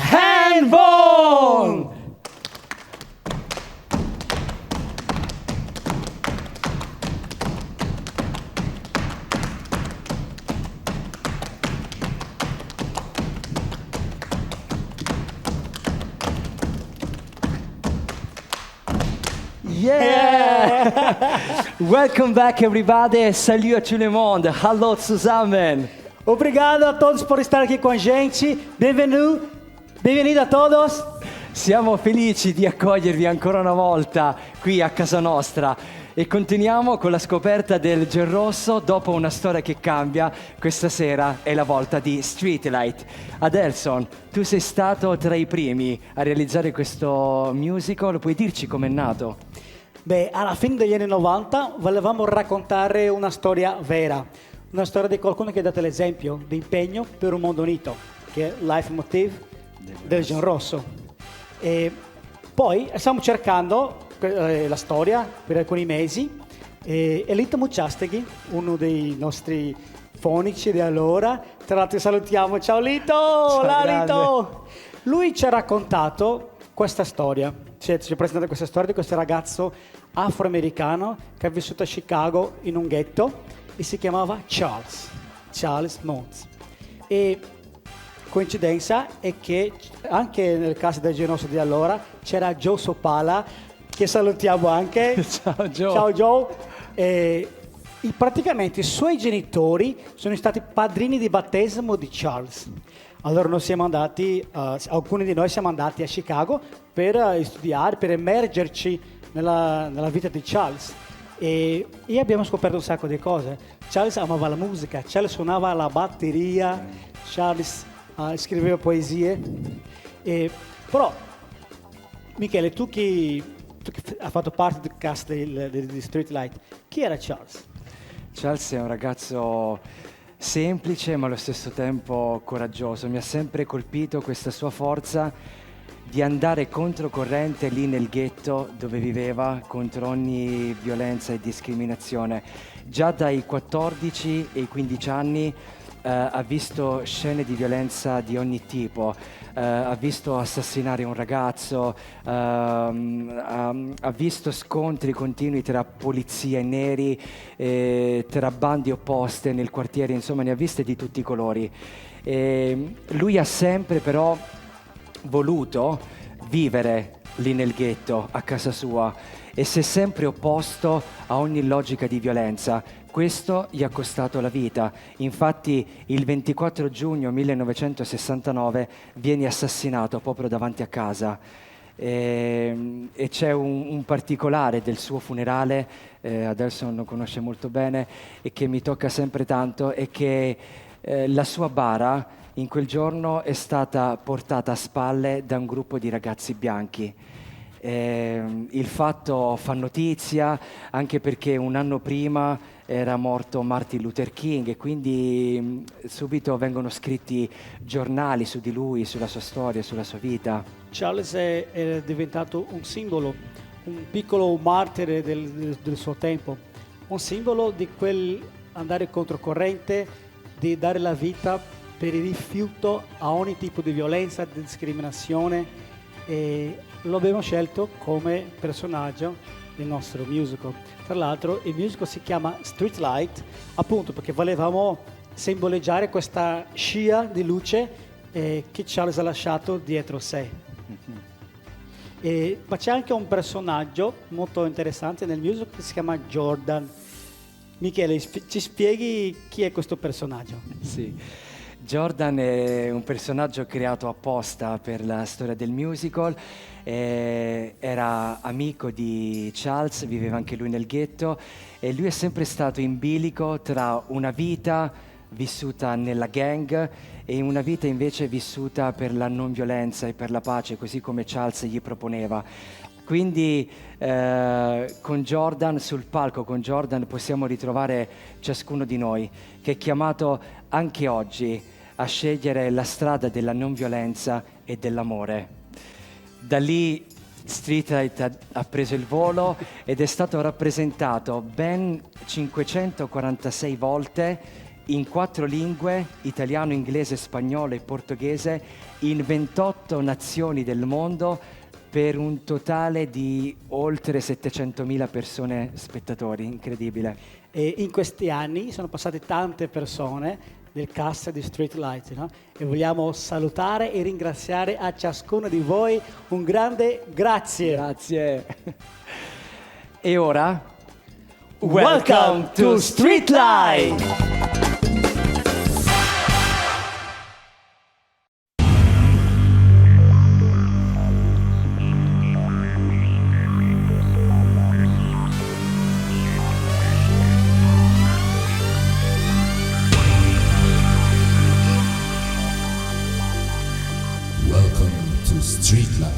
Handbone! Yeah! Welcome back everybody, salut à tout le monde, hallo zusammen! Obrigado a todos por estar aqui com a gente. Bem-vindo a todos. Siamo felici di accogliervi ancora una volta qui a casa nostra e continuiamo con la scoperta del Gen Rosso dopo una storia che cambia. Questa sera è la volta di Streetlight. Adelson, tu sei stato tra i primi a realizzare questo musical, puoi dirci com'è nato? Beh, alla fine degli anni 90 volevamo raccontare una storia vera, una storia di qualcuno che ha dato l'esempio di impegno per un mondo unito, che è il life motive del Gen Rosso. E poi stiamo cercando la storia per alcuni mesi e Lito Muciasteghi, uno dei nostri fonici di allora, tra l'altro salutiamo, ciao Lito! Ciao, Lito! Lui ci ha raccontato questa storia, ci ha presentato questa storia di questo ragazzo afroamericano che ha vissuto a Chicago in un ghetto e si chiamava Charles Mons. E coincidenza è che anche nel caso del Gen Rosso di allora c'era Joe Sopala, che salutiamo anche. Ciao Joe! Ciao Joe! E praticamente i suoi genitori sono stati padrini di battesimo di Charles. Allora noi siamo andati, alcuni di noi siamo andati a Chicago per studiare, per immergerci nella vita di Charles e abbiamo scoperto un sacco di cose. Charles amava la musica, Charles suonava la batteria, Charles scriveva poesie. Però, Michele, tu che hai fatto parte del cast di Streetlight, chi era Charles? Charles è un ragazzo semplice ma allo stesso tempo coraggioso. Mi ha sempre colpito questa sua forza di andare controcorrente lì nel ghetto dove viveva, contro ogni violenza e discriminazione. Già dai 14 e i 15 anni ha visto scene di violenza di ogni tipo, ha visto assassinare un ragazzo, ha visto scontri continui tra polizia e neri, tra bande opposte nel quartiere, insomma ne ha viste di tutti i colori. Lui ha sempre però voluto vivere lì nel ghetto, a casa sua, e si è sempre opposto a ogni logica di violenza. Questo gli ha costato la vita. Infatti il 24 giugno 1969 viene assassinato proprio davanti a casa. E c'è un particolare del suo funerale, adesso lo conosce molto bene, e che mi tocca sempre tanto, è che la sua bara in quel giorno è stata portata a spalle da un gruppo di ragazzi bianchi. Il fatto fa notizia anche perché un anno prima era morto Martin Luther King e quindi subito vengono scritti giornali su di lui, sulla sua storia, sulla sua vita. Charles è diventato un simbolo, un piccolo martire del suo tempo, un simbolo di quel andare controcorrente, di dare la vita per il rifiuto a ogni tipo di violenza, di discriminazione, e lo abbiamo scelto come personaggio del nostro musical. Tra l'altro il musical si chiama Streetlight appunto perché volevamo simboleggiare questa scia di luce che Charles ha lasciato dietro sé. Ma c'è anche un personaggio molto interessante nel musical che si chiama Jordan. Michele, ci spieghi chi è questo personaggio? Sì. Jordan è un personaggio creato apposta per la storia del musical, era amico di Charles, viveva anche lui nel ghetto e lui è sempre stato in bilico tra una vita vissuta nella gang e una vita invece vissuta per la non violenza e per la pace, così come Charles gli proponeva. Quindi con Jordan, sul palco con Jordan possiamo ritrovare ciascuno di noi che è chiamato anche oggi a scegliere la strada della non violenza e dell'amore. Da lì Streetlight ha preso il volo ed è stato rappresentato ben 546 volte in 4 lingue, italiano, inglese, spagnolo e portoghese, in 28 nazioni del mondo, per un totale di oltre 700.000 persone spettatori, incredibile. E in questi anni sono passate tante persone del cast di Streetlight, no? E vogliamo salutare e ringraziare a ciascuno di voi un grande grazie. Grazie. E ora, Welcome to Streetlight! Welcome to Streetlight.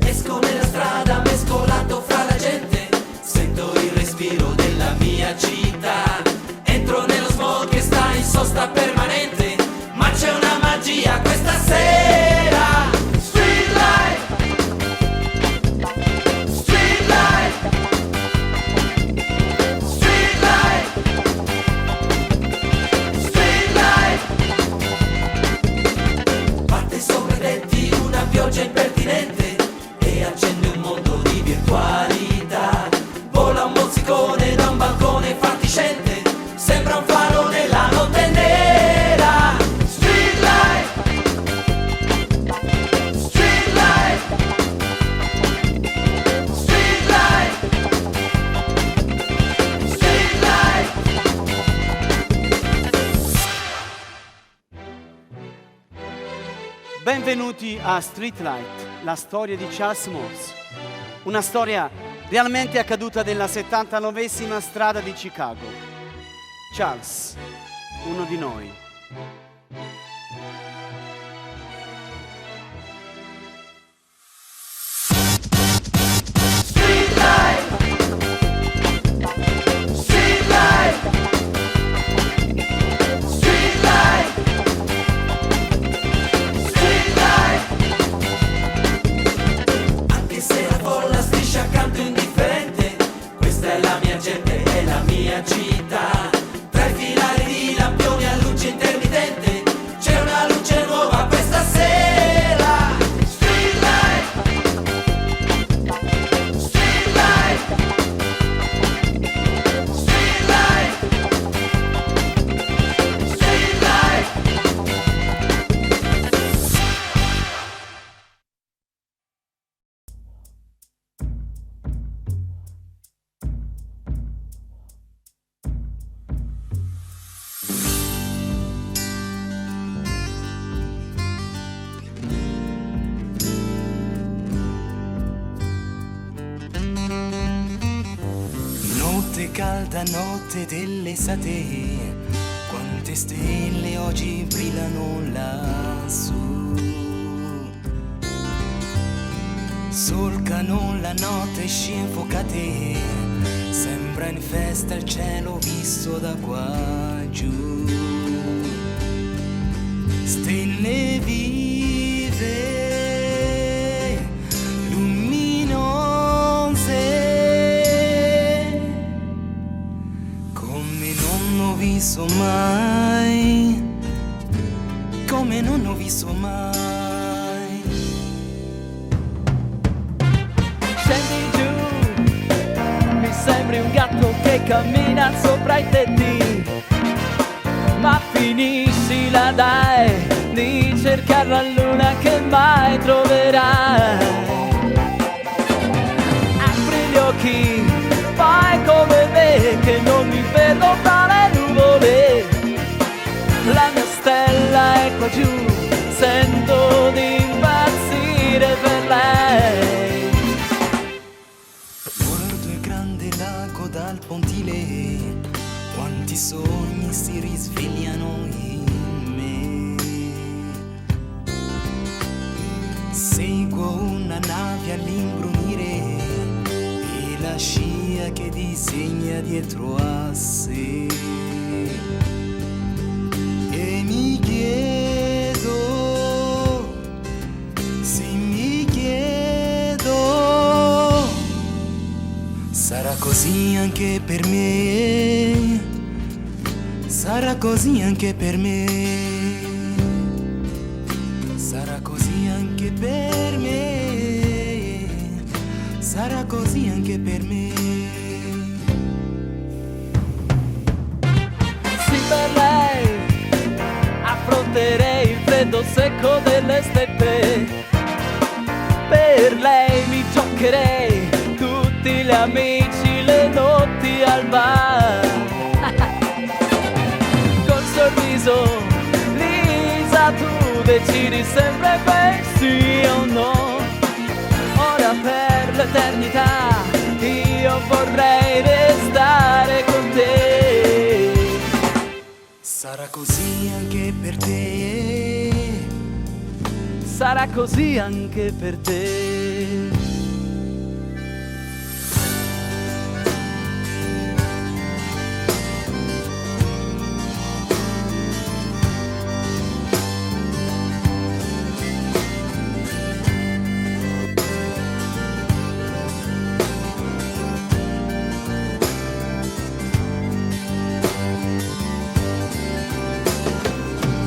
Esco nella strada mescolato fra la gente, sento il respiro della mia città. Entro nello smog che sta in sosta permanente, ma c'è una magia questa sera. Streetlight, streetlight, streetlight, streetlight. Batte sopra i tetti una pioggia impertinente e accende un mondo di virtualità. Vola un mozzicone da un balcone fatiscente, sembra un faro nella notte nera. Streetlight, streetlight, streetlight, streetlight. Benvenuti a Streetlight, la storia di Charles Moss. Una storia realmente accaduta nella 79esima strada di Chicago. Charles, uno di noi. Streetlight, streetlight, streetlight, streetlight. Anche se la folla striscia accanto indifferente, questa è la mia gente, è la mia città. Tra i filari di lampioni a luce intermittente, c'è una luce nuova questa sera. Streetlight, streetlight, streetlight, streetlight. Notte calda, notte dell'estate, quante stelle oggi brillano lassù. Solcano la notte scinfocate, sembra in festa il cielo visto da qua giù. Stelle vive, luminose, come non ho visto mai, come non ho visto mai. Scendi giù, mi sembri un gatto che cammina sopra i tetti, ma finisci là dai di cercare la luna che mai troverai. Apri gli occhi, fai come me che non mi fermo tra le nuvole. La mia stella è qua giù, sento di impazzire per lei. Guardo il grande lago dal pontile, quanti sogni si risvegliano in me. all'imbrunire e la scia che disegna dietro a sé. E mi chiedo, sì mi chiedo, sarà così anche per me, sarà così anche per me, sarà così anche per me, sarà così anche per me. Sì, per lei affronterei il freddo secco delle steppe. Per lei mi giocherei tutti gli amici le notti al bar. Col sorriso, Lisa, tu decidi sempre per sì o no. Ora per l'eternità io vorrei restare con te. Sarà così anche per te, Sarà così anche per te.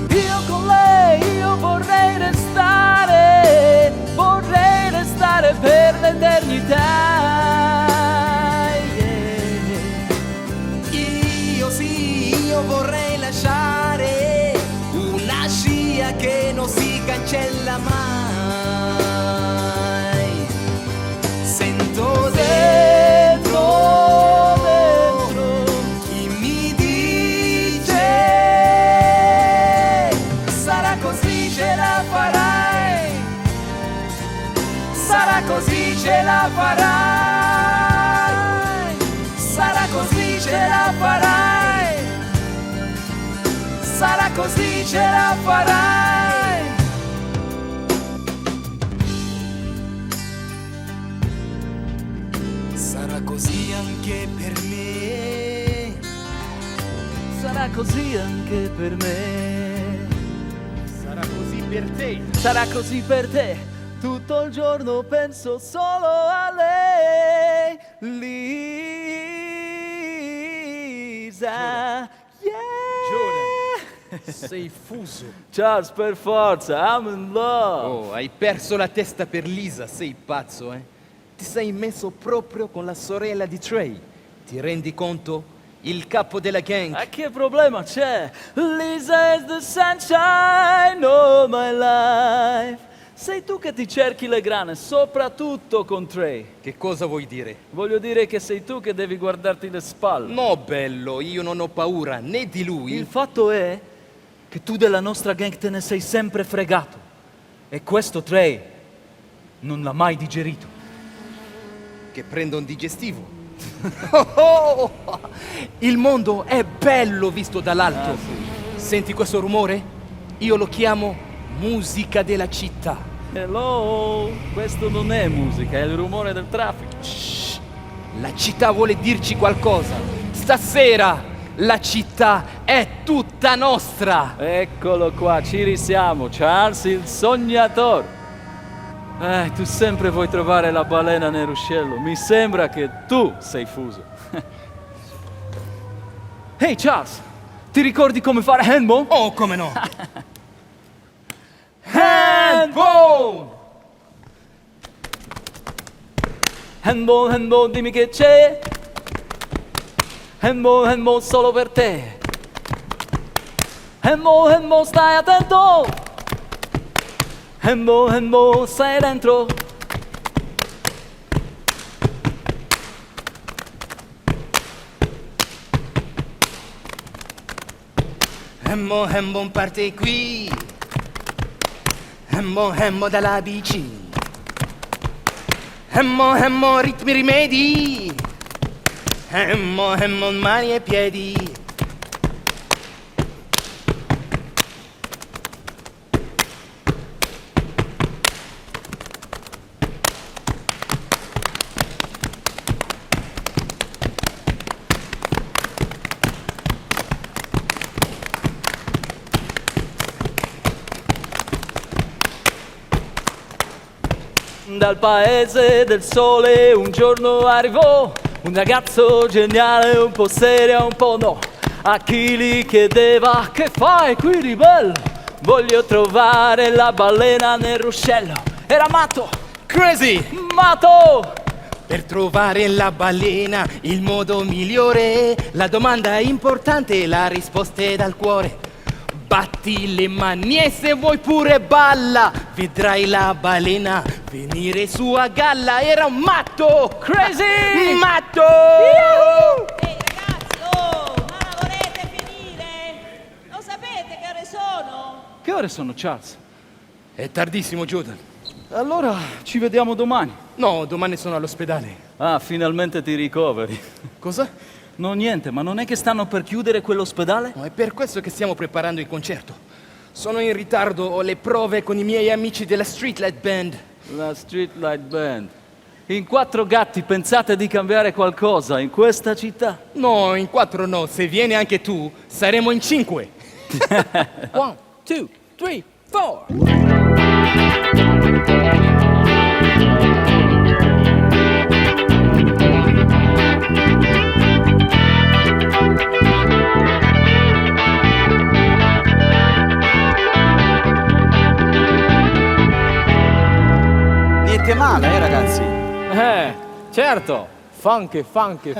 Io con lei, io vorrei restare per l'eternità. Yeah. io sì, io vorrei lasciare una scia che non si cancella mai. Sento dentro chi mi dice sarà così, ce la farai, sarà così, ce la farai, sarà così, ce la farai, sarà così, ce la farai. Sarà così anche per me, Sarà così anche per me. Sarà così per te. Sarà così per te. Tutto il giorno penso solo a lei, Lisa. Yeah. Sei fuso. Charles, per forza, I'm in love. Oh, hai perso la testa per Lisa, sei pazzo, eh? Ti sei messo proprio con la sorella di Trey. Ti rendi conto? Il capo della gang. Ma che problema c'è? Lisa is the sunshine of my life. Sei tu che ti cerchi le grane, soprattutto con Trey. Che cosa vuoi dire? Voglio dire che sei tu che devi guardarti le spalle. No, bello, io non ho paura né di lui. Il fatto è che tu della nostra gang te ne sei sempre fregato. E questo Trey non l'ha mai digerito. Che prendo un digestivo. Oh, il mondo è bello visto dall'alto. Senti questo rumore? Io lo chiamo musica della città. Hello, questo non è musica, è il rumore del traffico. Shh, la città vuole dirci qualcosa. Stasera la città è tutta nostra. Eccolo qua, ci risiamo, Charles il sognatore. Tu sempre vuoi trovare la balena nel ruscello. Mi sembra che tu sei fuso. Hey Charles, ti ricordi come fare handball? Oh, come no? Handball! Handball, handball, dimmi che c'è. Handball, handball solo per te. Handball, handball, stai attento. Handball, handball, stai dentro. Hemmo hemmo parte qui, hemmo hemmo dalla bici, hemmo hemmo ritmi rimedi, hemmo hemmo mani e piedi. Dal paese del sole un giorno arrivò un ragazzo geniale, un po' serio, un po' no. A chi gli chiedeva: che fai qui di bello? Voglio trovare la balena nel ruscello. Era matto, Crazy! matto! Per trovare la balena, il modo migliore, la domanda è importante, la risposta è dal cuore. Batti le mani e se vuoi pure balla, vedrai la balena venire su a galla. Era un matto! Crazy! Matto! Ehi ragazzi, oh, ma la volete finire? Lo sapete che ore sono? Che ore sono, Charles? È tardissimo, Jordan. Allora ci vediamo domani. No, domani sono all'ospedale. Ah, finalmente ti ricoveri. Cosa? No, niente, ma non è che stanno per chiudere quell'ospedale? No, è per questo che stiamo preparando il concerto. Sono in ritardo, ho le prove con i miei amici della Streetlight Band. La Streetlight Band. In 4 gatti pensate di cambiare qualcosa in questa città? No, in 4 no, se vieni anche tu, saremo in 5. 1, 2, 3, 4. Niente male, ragazzi. Certo, funky. Funky.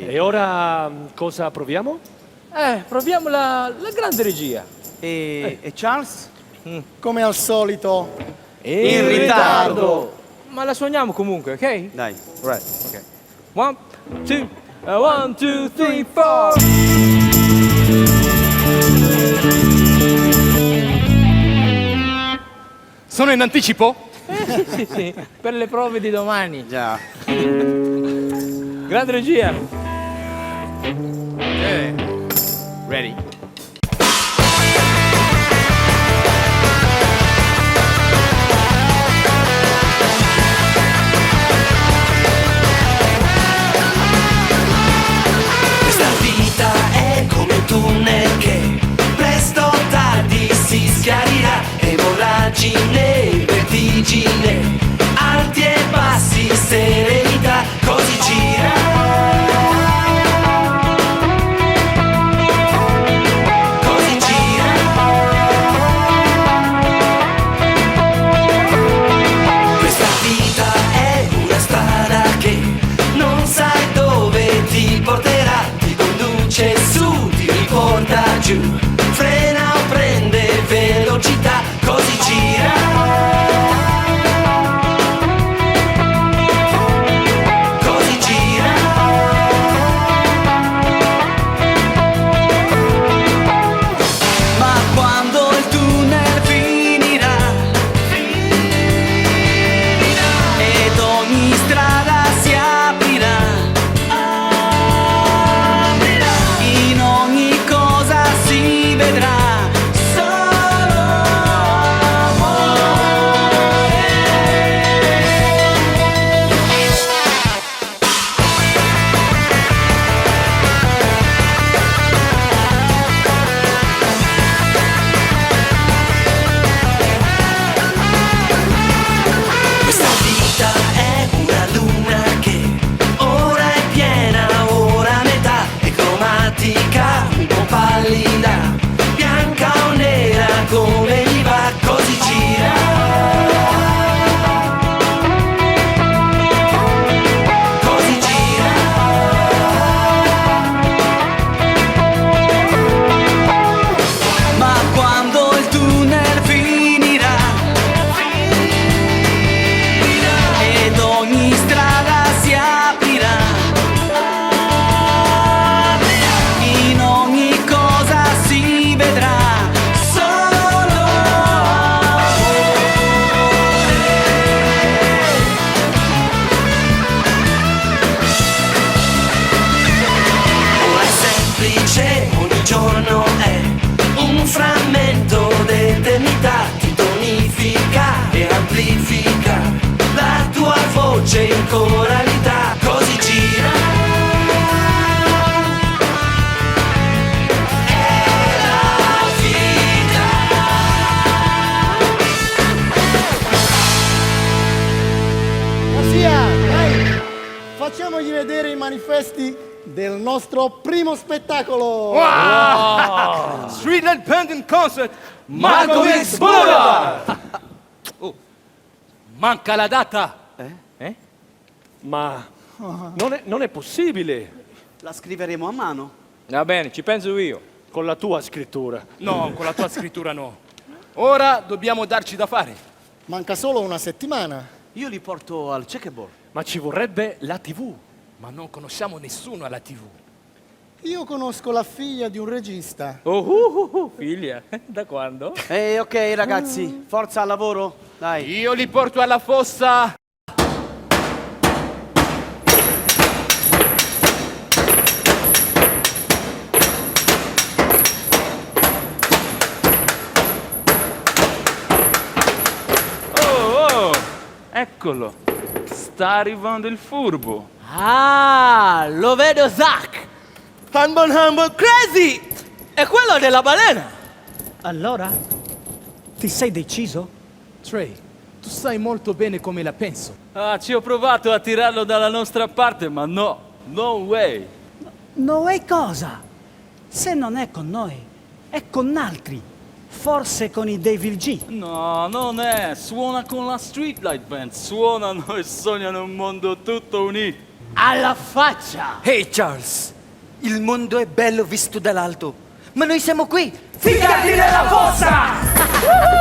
E ora cosa proviamo? Proviamo la grande regia. E Charles? Come al solito. In ritardo. Ma la suoniamo comunque, ok? Dai. Right, ok. 1, 2, 1, 2, 3, 4. Sono in anticipo? Sì, per le prove di domani. Già. Grande regia. Ready? Questa vita è come un tunnel che presto o tardi si schiarirà. E voragine, vertigine, alti e bassi, serenità, così gira. il nostro primo spettacolo! Streetlight Pendant Concert! Markowitz Boulevard! Oh, manca la data! Ma non è possibile. La scriveremo a mano. Va bene, ci penso io. Con la tua scrittura. No, con la tua scrittura no. Ora dobbiamo darci da fare. Manca solo una settimana. Io li porto al checkerboard. Ma ci vorrebbe la TV. Ma non conosciamo nessuno alla TV. Io conosco la figlia di un regista. Figlia, da quando? Ok ragazzi, forza al lavoro. Dai. Io li porto alla fossa! Eccolo, sta arrivando il furbo. Ah, lo vedo, Zack! Humble Crazy! È quello della balena! Allora, ti sei deciso? Trey, tu sai molto bene come la penso. Ah, ci ho provato a tirarlo dalla nostra parte, ma no, no way. No è cosa? Se non è con noi, è con altri. Forse con i Devil G. No, non è. Suona con la Streetlight Band. Suonano e sognano un mondo tutto unito. Alla faccia! Ehi Charles, il mondo è bello visto dall'alto, ma noi siamo qui! Figati nella fossa!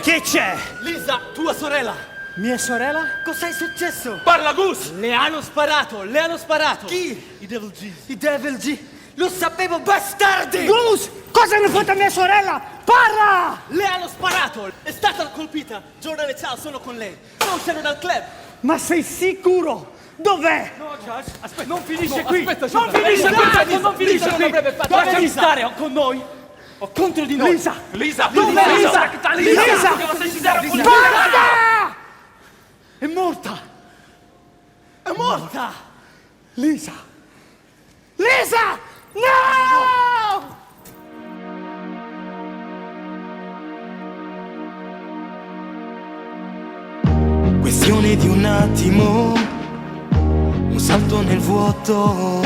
Che c'è? Lisa, tua sorella! Mia sorella? Cos'è successo? Parla, Gus! Le hanno sparato, le hanno sparato! Chi? I Devil G! I Devil G! Lo sapevo, bastardi! Gus! Cosa hanno fatto a mia sorella? Parla! Le hanno sparato! È stata colpita! Jordan e Charles sono con lei! Sono uscendo dal club! Ma sei sicuro? Dov'è? No, Charles, aspetta! Non Finisce no, qui! Aspetta, Non Jordan. finisce qui! Lisa, Non finisce Lisa qui! non avrebbe fatto! Lasciami Devi stare! stare o con noi o contro di noi! Lisa! Lisa! Dov'è Lisa? Lisa! Basta! È morta! È morta! Lisa! Lisa! No! Questione di un attimo, un salto nel vuoto,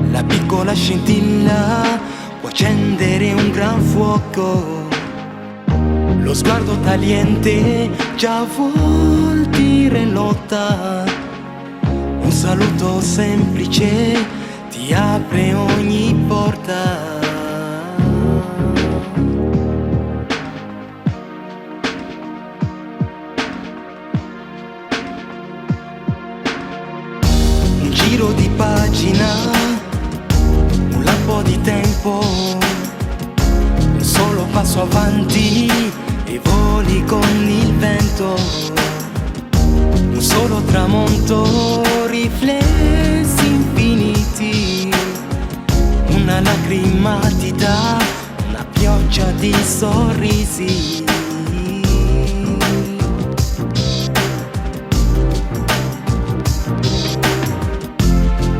la piccola scintilla può accendere un gran fuoco. Lo sguardo tagliente già vuol dire lotta. Un saluto semplice ti apre ogni porta. Un giro di pagina, un lampo di tempo, un solo passo avanti e voli con il vento. Un solo tramonto, riflessi infiniti, una lacrima ti dà una pioggia di sorrisi.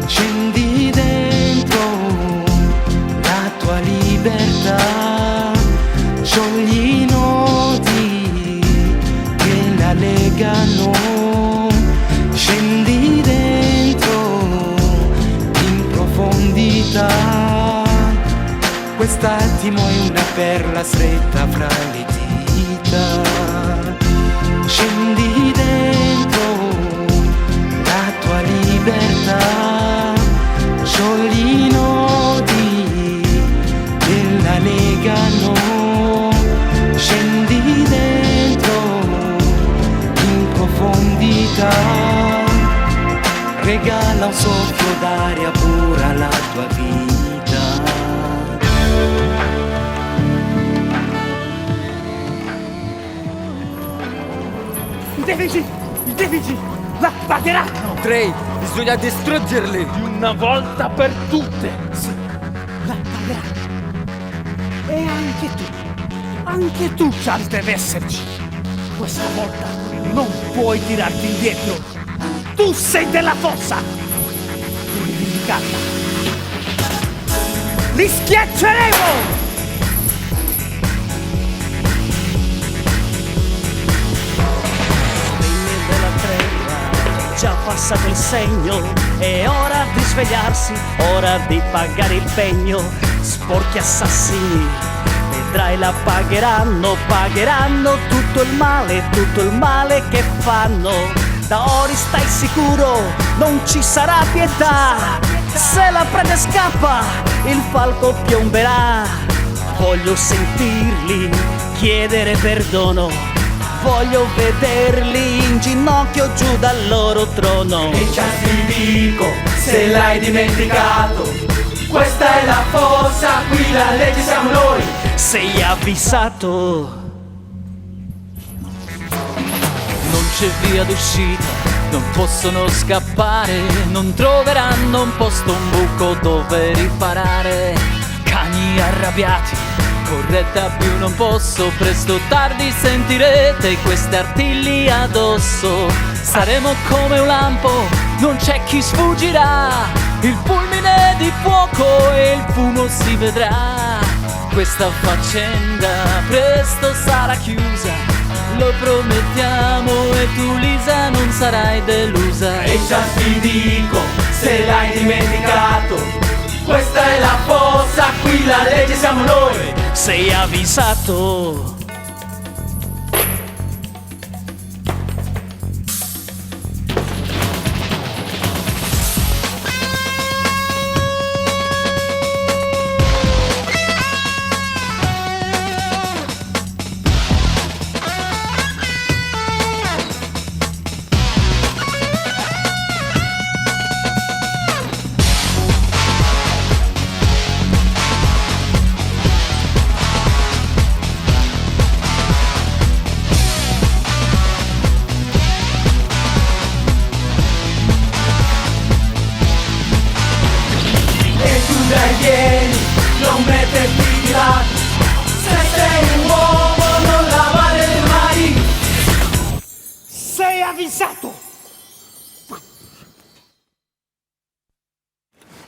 Scendi dentro la tua libertà, sciogli i nodi che la legano. Scendi dentro in profondità, quest'attimo è una perla stretta fra le dita. Scendi dentro la tua libertà, sciogli i nodi che la legano. Scendi dentro in profondità, regala un soffio d'aria pura alla tua vita. I deficit la pagheranno! Trey, bisogna distruggerli di una volta per tutte. Sì, la pagheranno. E anche tu, Charles, deve esserci. Questa volta non puoi tirarti indietro. Tu sei della fossa. Devi vendicarla. Li schiacceremo! Già passato il segno, è ora di svegliarsi, ora di pagare il pegno. Sporchi assassini, vedrai la pagheranno, pagheranno tutto il male che fanno. Da ora stai sicuro, non ci sarà pietà. Se la prede scappa, il falco piomberà. Voglio sentirli chiedere perdono. Voglio vederli in ginocchio giù dal loro trono. E già ti dico, se l'hai dimenticato, questa è la fossa, qui la legge siamo noi. Sei avvisato. Non c'è via d'uscita, non possono scappare, non troveranno un posto, un buco dove riparare. Cani arrabbiati, corretta più non posso, presto o tardi sentirete queste artigli addosso. Saremo come un lampo, non c'è chi sfuggirà, il fulmine di fuoco e il fumo si vedrà. Questa faccenda presto sarà chiusa, lo promettiamo, e tu Lisa non sarai delusa. E già ti dico, se l'hai dimenticato, questa è la fossa, qui la legge siamo noi. Sei avvisato.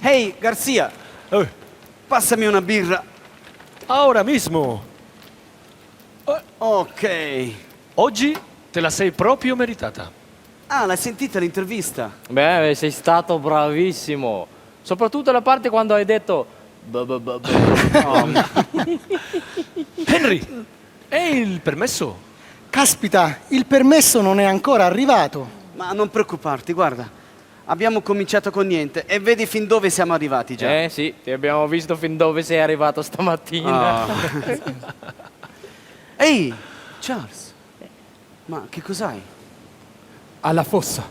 Hey, Garcia, passami una birra. Ahora mismo. Ok. Oggi te la sei proprio meritata. Ah, l'hai sentita l'intervista? Beh, sei stato bravissimo. Soprattutto la parte quando hai detto... Henry, e il permesso? Caspita, il permesso non è ancora arrivato. Ma non preoccuparti, guarda. Abbiamo cominciato con niente e vedi fin dove siamo arrivati già. Sì, ti abbiamo visto fin dove sei arrivato stamattina. Ehi, Charles, ma che cos'hai? Alla fossa.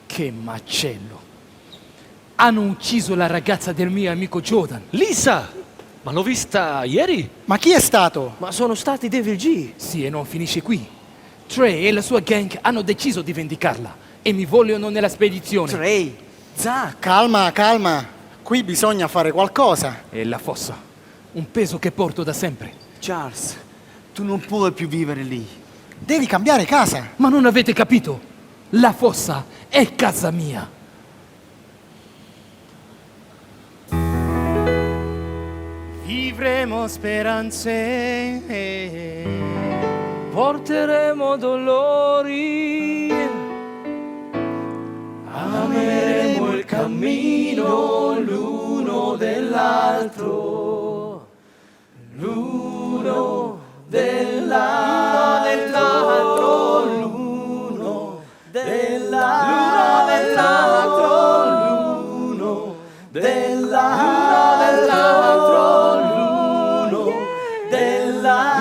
Che macello. Hanno ucciso la ragazza del mio amico Jordan. Lisa! Ma l'ho vista ieri. Ma chi è stato? Ma sono stati Devil G. Sì, e non finisce qui. Trey e la sua gang hanno deciso di vendicarla e mi vogliono nella spedizione. Trey, Zack. Calma, calma. Qui bisogna fare qualcosa. E la fossa. Un peso che porto da sempre. Charles, tu non puoi più vivere lì. Devi cambiare casa. Ma non avete capito? La fossa è casa mia. Vivremo speranze. Porteremo dolori. Ameremo il cammino l'uno dell'altro. L'uno dell'altro. L'uno dell'altro. L'uno dell'altro. L'uno dell'altro.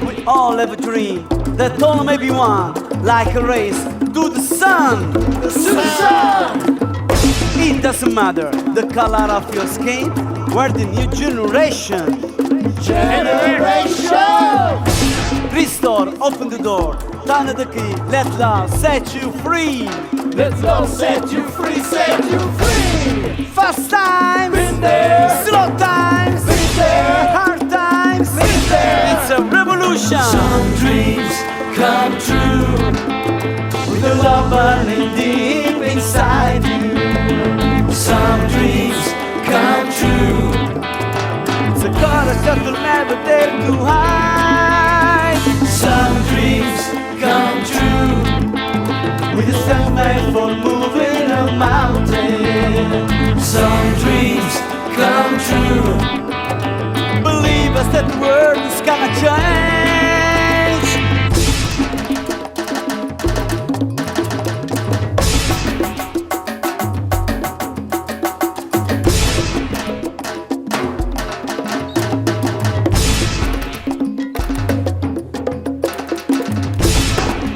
We all have a dream that all may be one, like a race to the sun. To the sun. It doesn't matter the color of your skin. We're the new generation. Restore, open the door, turn the key, let love set you free. Let love set you free, set you free. Fast times, been there. Slow times, been there. Hard times, been there. It's a revolution. Some dreams come true with the love burning deep inside you. Some dreams come true. It's a chorus that you'll never dare to hide. Some dreams come true with a step made for moving a mountain. Some dreams come true. Believe us that the world is gonna change.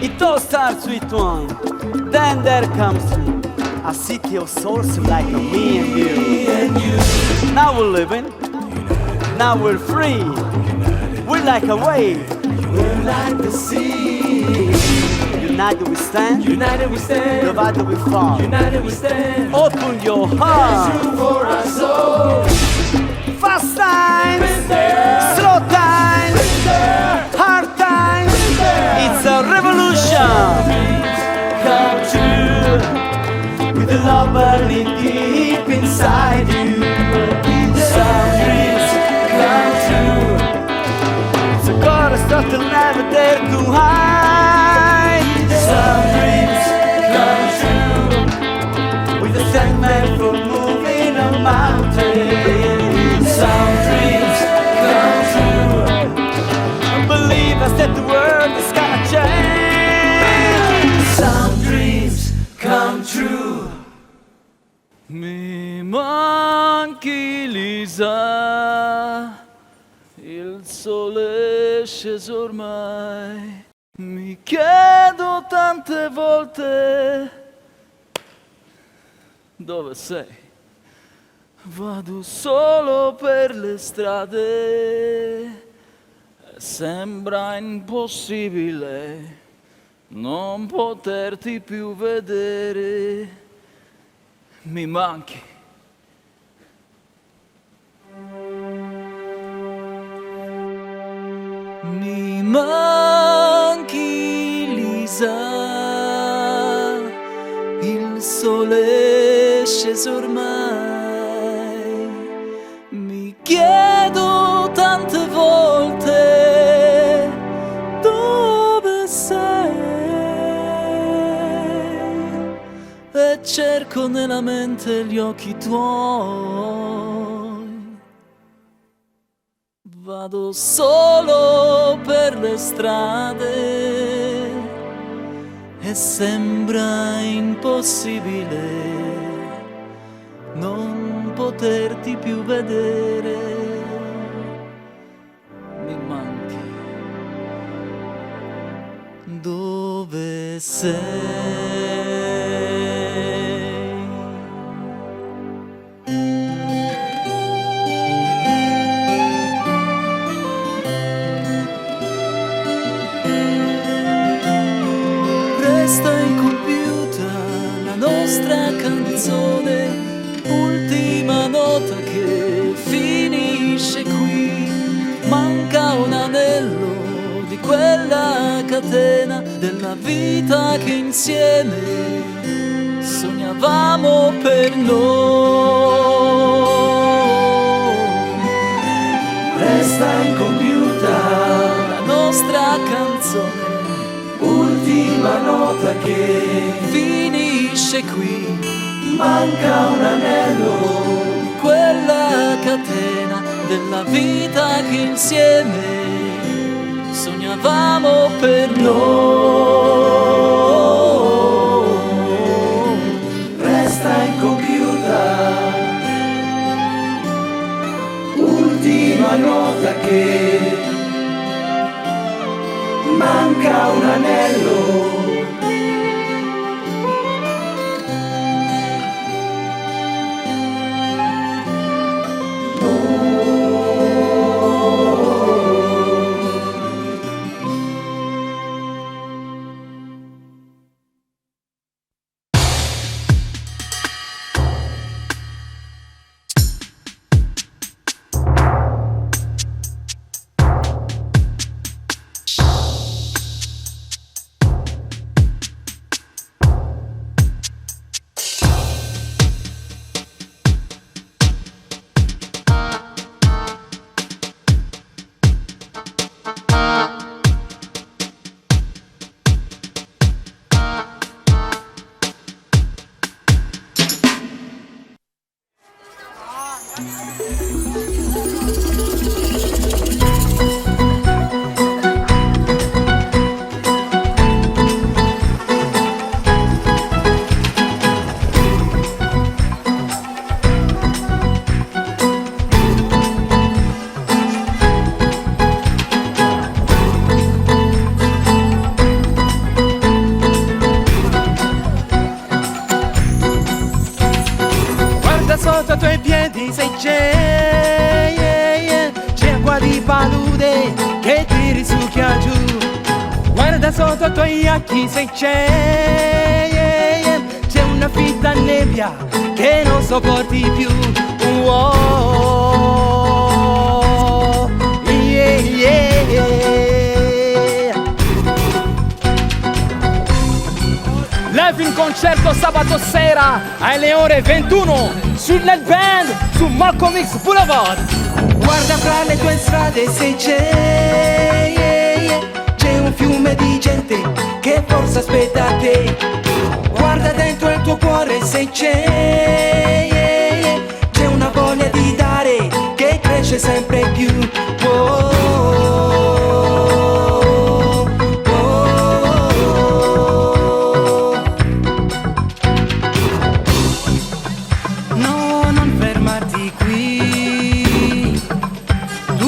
It all starts with one, then there comes two. A city of souls like me and you. Now we're living, now we're free. We're like a wave, we're like the sea. United we stand, united we stand. Divided we fall, united we stand. Open your heart, there's room for us all. Fast times, slow times, hard times. It's a revolution. Come true with the love burning deep inside you. Some dreams come true. It's a chorus that you'll never dare to hide. Some dreams come true with a sandman for moving a mountain. Some dreams come true. Believe us that the world is gonna change. Some dreams come true. Mi manchi Lisa, il sole è sceso ormai. Mi chiedo tante volte dove sei. Vado solo per le strade. Sembra impossibile non poterti più vedere. Mi manchi. Mi manchi, Lisa. sceso ormai. Mi chiedo tante volte dove sei e cerco nella mente gli occhi tuoi. Vado solo per le strade e sembra impossibile non poterti più vedere. Mi manchi. Dove sei? Resta incompiuta la nostra canzone, ultima nota che finisce qui. Manca un anello di quella catena della vita che insieme sognavamo per noi. Resta incompiuta la nostra canzone, ultima nota che finisce qui. Manca un anello, quella catena della vita che insieme sognavamo per noi. Resta incompiuta, ultima nota che manca un anello. Sotto i tuoi piedi sei c'è acqua di palude che ti risucchia giù. Guarda sotto i tuoi occhi sei c'è una fitta nebbia che non sopporti più. Oh, yeah, yeah. Live in concerto sabato sera alle ore 21 sul Net Band su Malcolm X Boulevard. Guarda fra le tue strade se c'è un fiume di gente che forse aspetta te. Guarda dentro il tuo cuore se c'è una voglia di dare che cresce sempre più.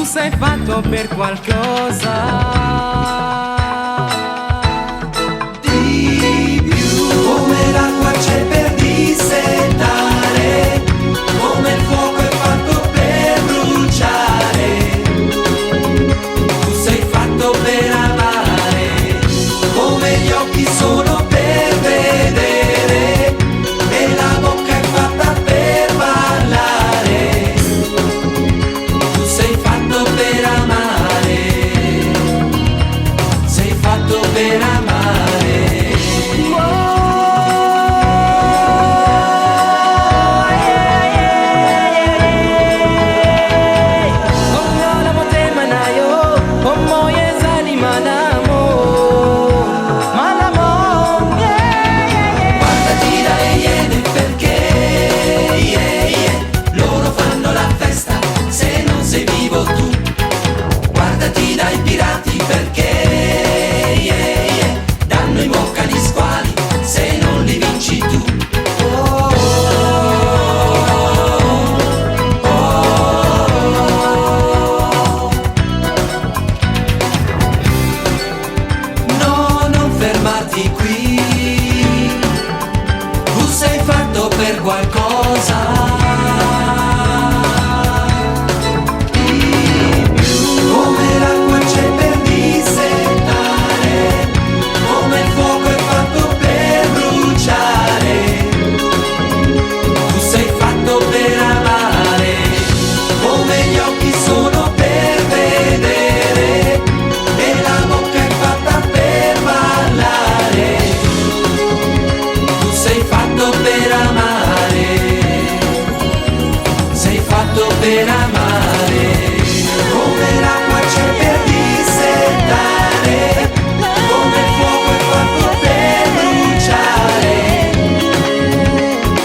Sei fatto per qualcosa di più. Come l'acqua c'è per dissetare, come il fuoco è fatto per bruciare. Tu sei fatto per amare, come gli occhi sono per vedere e la bocca è fatta per parlare. Tu sei fatto per amare, qualcosa di più. Come l'acqua c'è per dissetare, come il fuoco è fatto per bruciare, tu sei fatto per amare, come gli occhi sono per vedere e la bocca è fatta per parlare, tu sei fatto per amare, sei fatto per amare, come l'acqua c'è per dissetare, come il fuoco è fatto per bruciare,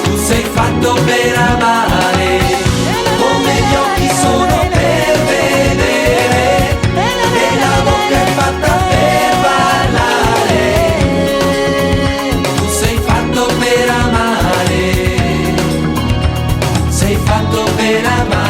tu sei fatto per amare, come gli occhi sono per vedere e la bocca è fatta per parlare, tu sei fatto per amare, sei fatto per amare.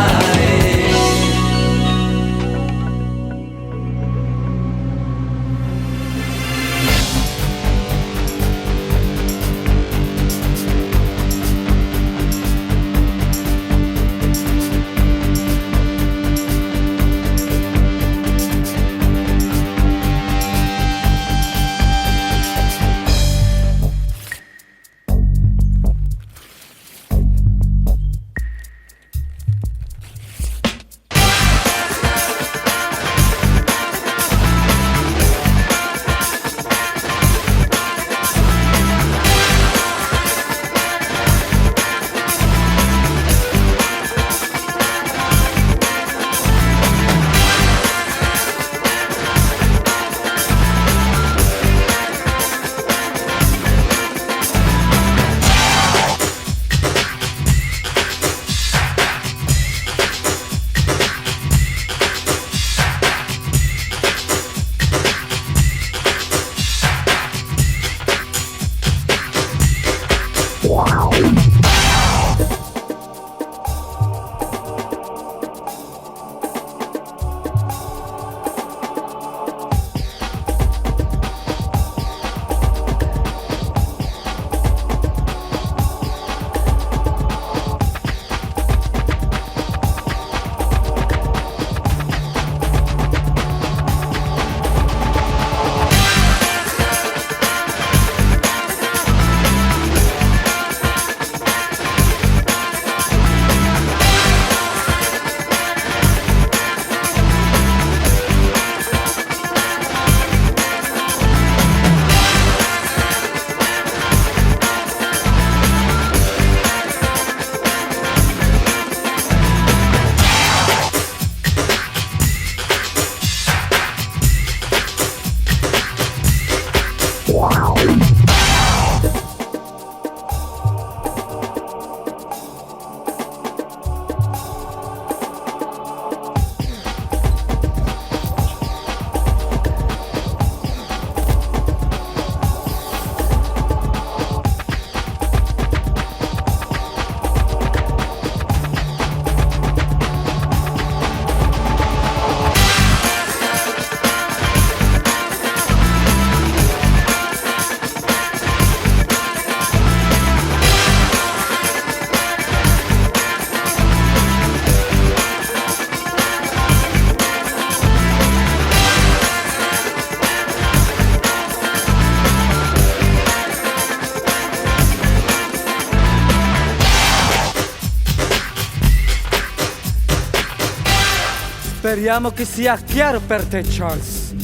Speriamo che sia chiaro per te, Charles.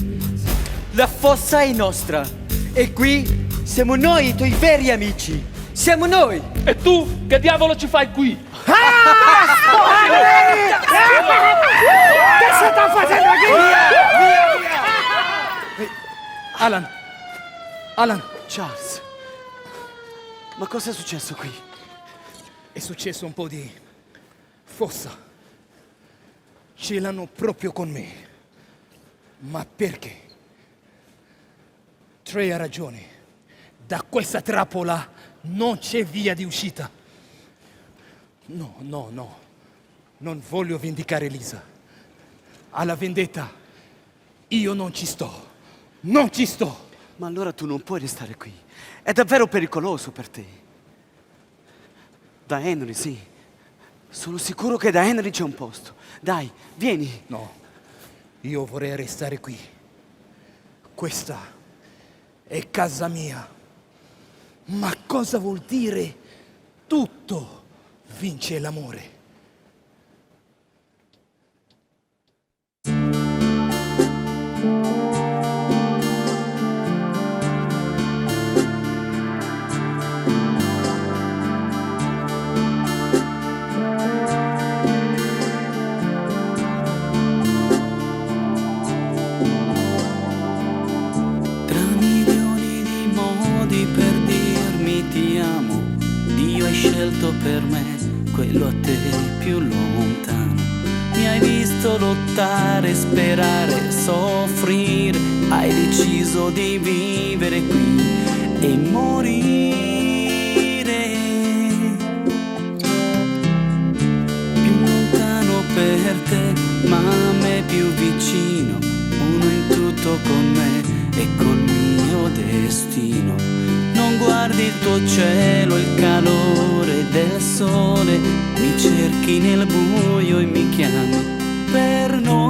La fossa è nostra e qui siamo noi i tuoi veri amici. Siamo noi. E tu che diavolo ci fai qui? Che si sta facendo qui? Alan. Alan. Charles. Ma cosa è successo qui? È successo un po' di fossa. Ce l'hanno proprio con me. Ma perché? Trey ha ragione. Da questa trappola non c'è via di uscita. No. Non voglio vendicare Lisa. Alla vendetta io non ci sto. Non ci sto. Ma allora tu non puoi restare qui. È davvero pericoloso per te. Da Henry, sì. Sono sicuro che da Henry c'è un posto. Dai, vieni. No, io vorrei restare qui. Questa è casa mia. Ma cosa vuol dire tutto vince l'amore? Scelto per me quello a te più lontano. Mi hai visto lottare, sperare, soffrire. Hai deciso di vivere qui e morire. Più lontano per te, ma a me più vicino. Uno in tutto con me e col mio destino. Non guardi il tuo cielo, il calore del sole, mi cerchi nel buio e mi chiami per nome.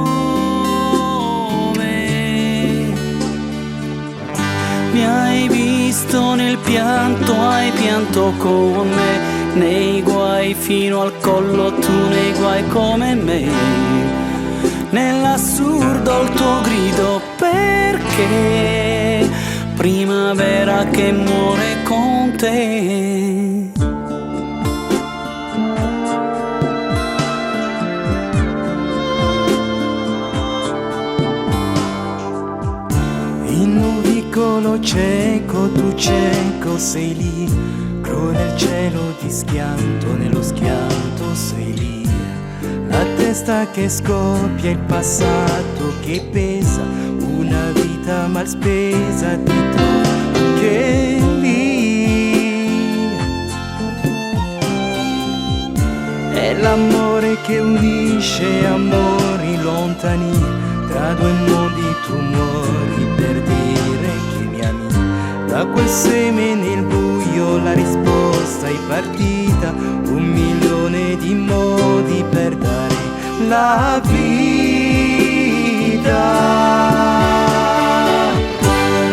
Mi hai visto nel pianto, hai pianto con me, nei guai fino al collo, tu nei guai come me. Nell'assurdo il tuo grido perché primavera che muore con te. In un vicolo cieco, tu cieco sei lì, cru nel cielo di schianto, nello schianto sei lì. La testa che scoppia, il passato che pesa, una vita mal spesa ti trovo anche lì. È l'amore che unisce amori lontani, tra due mondi tu muori per dire che mi ami. Da quel seme nel buio la risposta è partita, 1.000.000 di modi per dare la vita.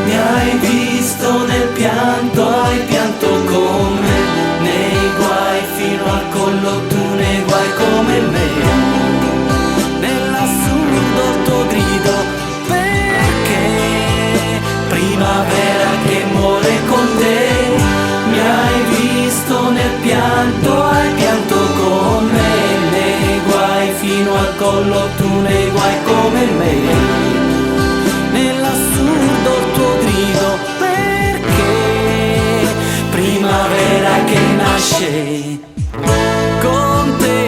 Mi hai visto nel pianto, hai pianto con me, nei guai fino al collo, tu nei guai come me. Nell'assurdo il tuo grido perché primavera che muore con te. Mi hai visto nel pianto, hai pianto con me, nei guai fino al collo, tu nei guai come me. Nell'assurdo il tuo grido perché primavera che nasce con te.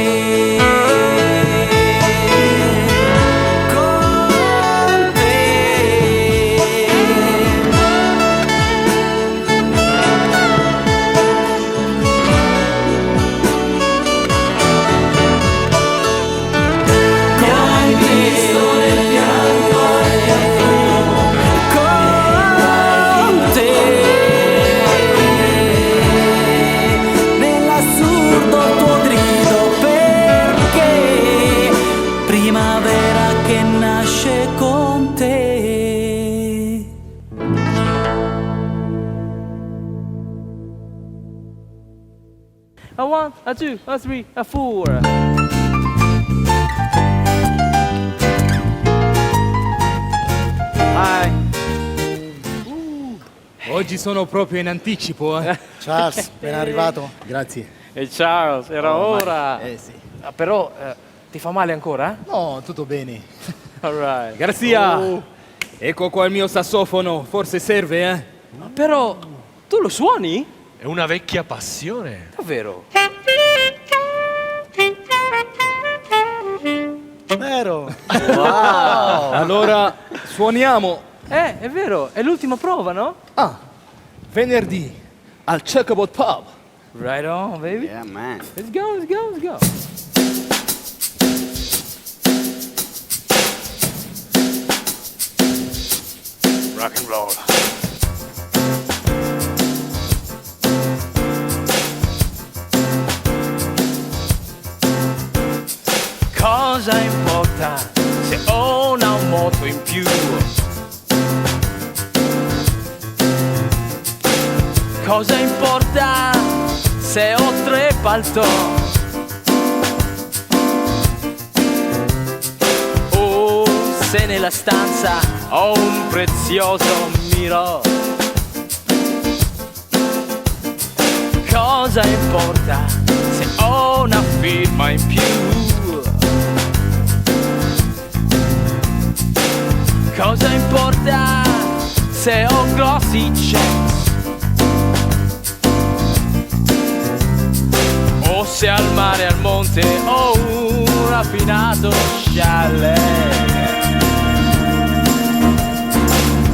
A 1, a 2, a 3, a 4. Oggi sono proprio in anticipo, eh. Charles, ben arrivato. Grazie. E Charles, era ora. Sì. Ah, però ti fa male ancora? No, tutto bene. All right. Garzia, ecco qua il mio sassofono, forse serve, eh? Però tu lo suoni? È una vecchia passione. Davvero? Vero? Wow. Allora, suoniamo. È vero, è l'ultima prova, no? Ah, venerdì al Checkerboard Pub. Right on, baby. Yeah, man. Let's go, let's go, let's go. Rock and roll. Cosa importa se ho una moto in più? Cosa importa se ho 3 paltò? O se nella stanza ho un prezioso mirò? Cosa importa se ho una firma in più? Cosa importa se ho grossi checks? O se al mare al monte ho un raffinato chalet?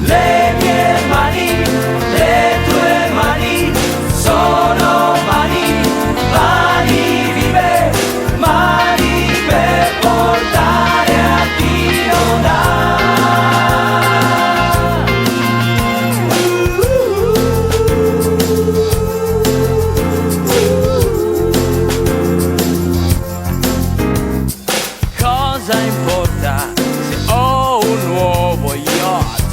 Le mie mani, le tue mani, sono mani, mani vive, mani per portare a chi non ha. Cosa importa se ho un nuovo yacht?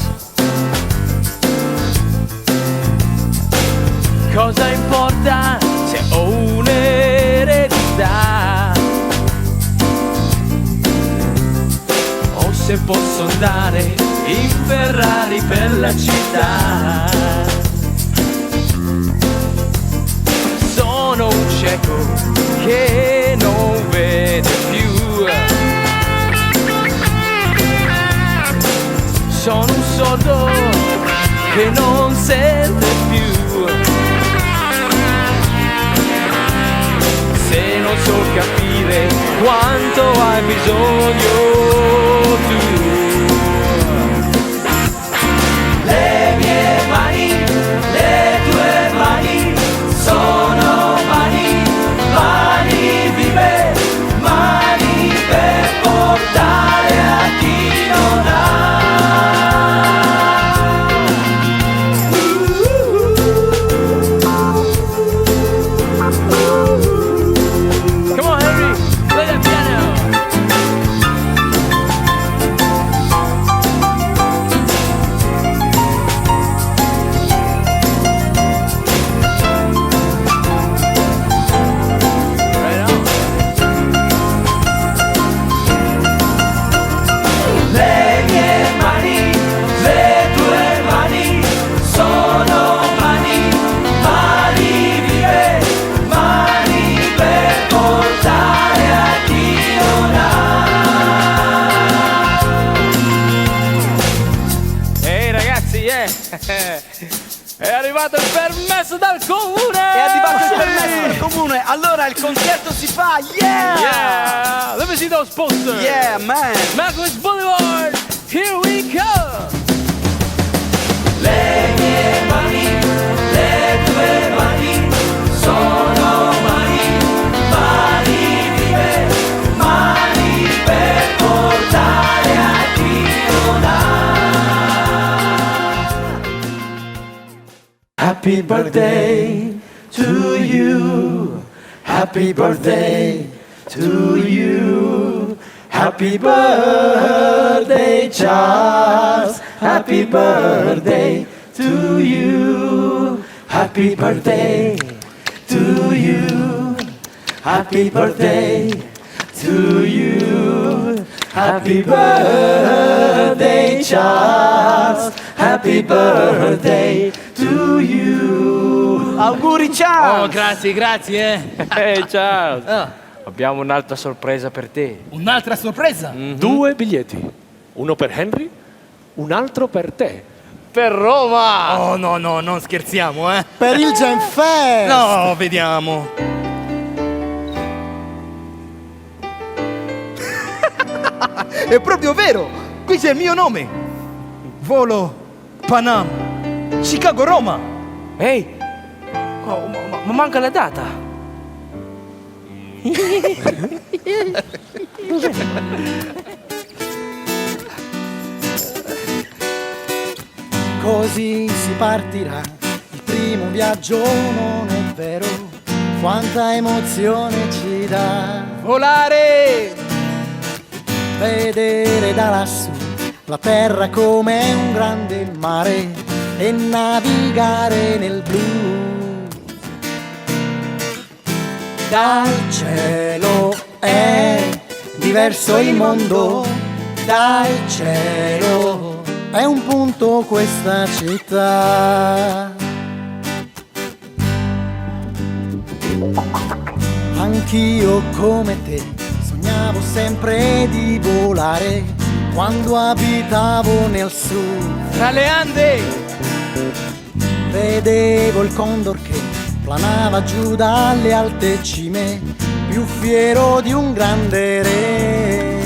Cosa importa se ho un'eredità? O se posso andare in Ferrari per la città? Sono un cieco che non vede più. Sono un sordo che non sente più. Se non so capire quanto hai bisogno tu. Le mie mani, le tue mani, sono mani, mani vive, mani per portare a chi non ha. Come on, Henry, play that piano. Le mie mani, le tue mani, sono mani, mani vive, mani per portare a chi non ha. Ehi ragazzi, è arrivato il permesso dal comune! È arrivato il permesso del comune, allora il concerto si fa, yeah! Yeah! Let me see those posters! Yeah, man! Malcolm Boulevard, here we go! Le mie mani, le tue mani, sono mani, mani vive, mani per portare a chi non ha. Happy birthday to you, happy birthday to you, happy birthday Charles, happy birthday to you, happy birthday to you, happy birthday to you, happy birthday Charles, happy birthday to you. Auguri Charles! Oh, grazie, grazie. Ehi, ciao! Abbiamo un'altra sorpresa per te. Un'altra sorpresa? 2 biglietti. Uno per Henry, un altro per te. Per Roma! Oh no, no, non scherziamo, eh? Per il Gen Fest! No, vediamo. È proprio vero! Qui c'è il mio nome! Volo Panam, Chicago-Roma! Ehi! Oh, ma manca la data! Così si partirà, il primo viaggio non è vero, quanta emozione ci dà. Volare! vedere da lassù la terra come un grande mare e navigare nel blu. Dal cielo è diverso il mondo, dal cielo è un punto questa città. Anch'io come te sognavo sempre di volare quando abitavo nel sud. Tra le Ande vedevo il condor che planava giù dalle alte cime, più fiero di un grande re.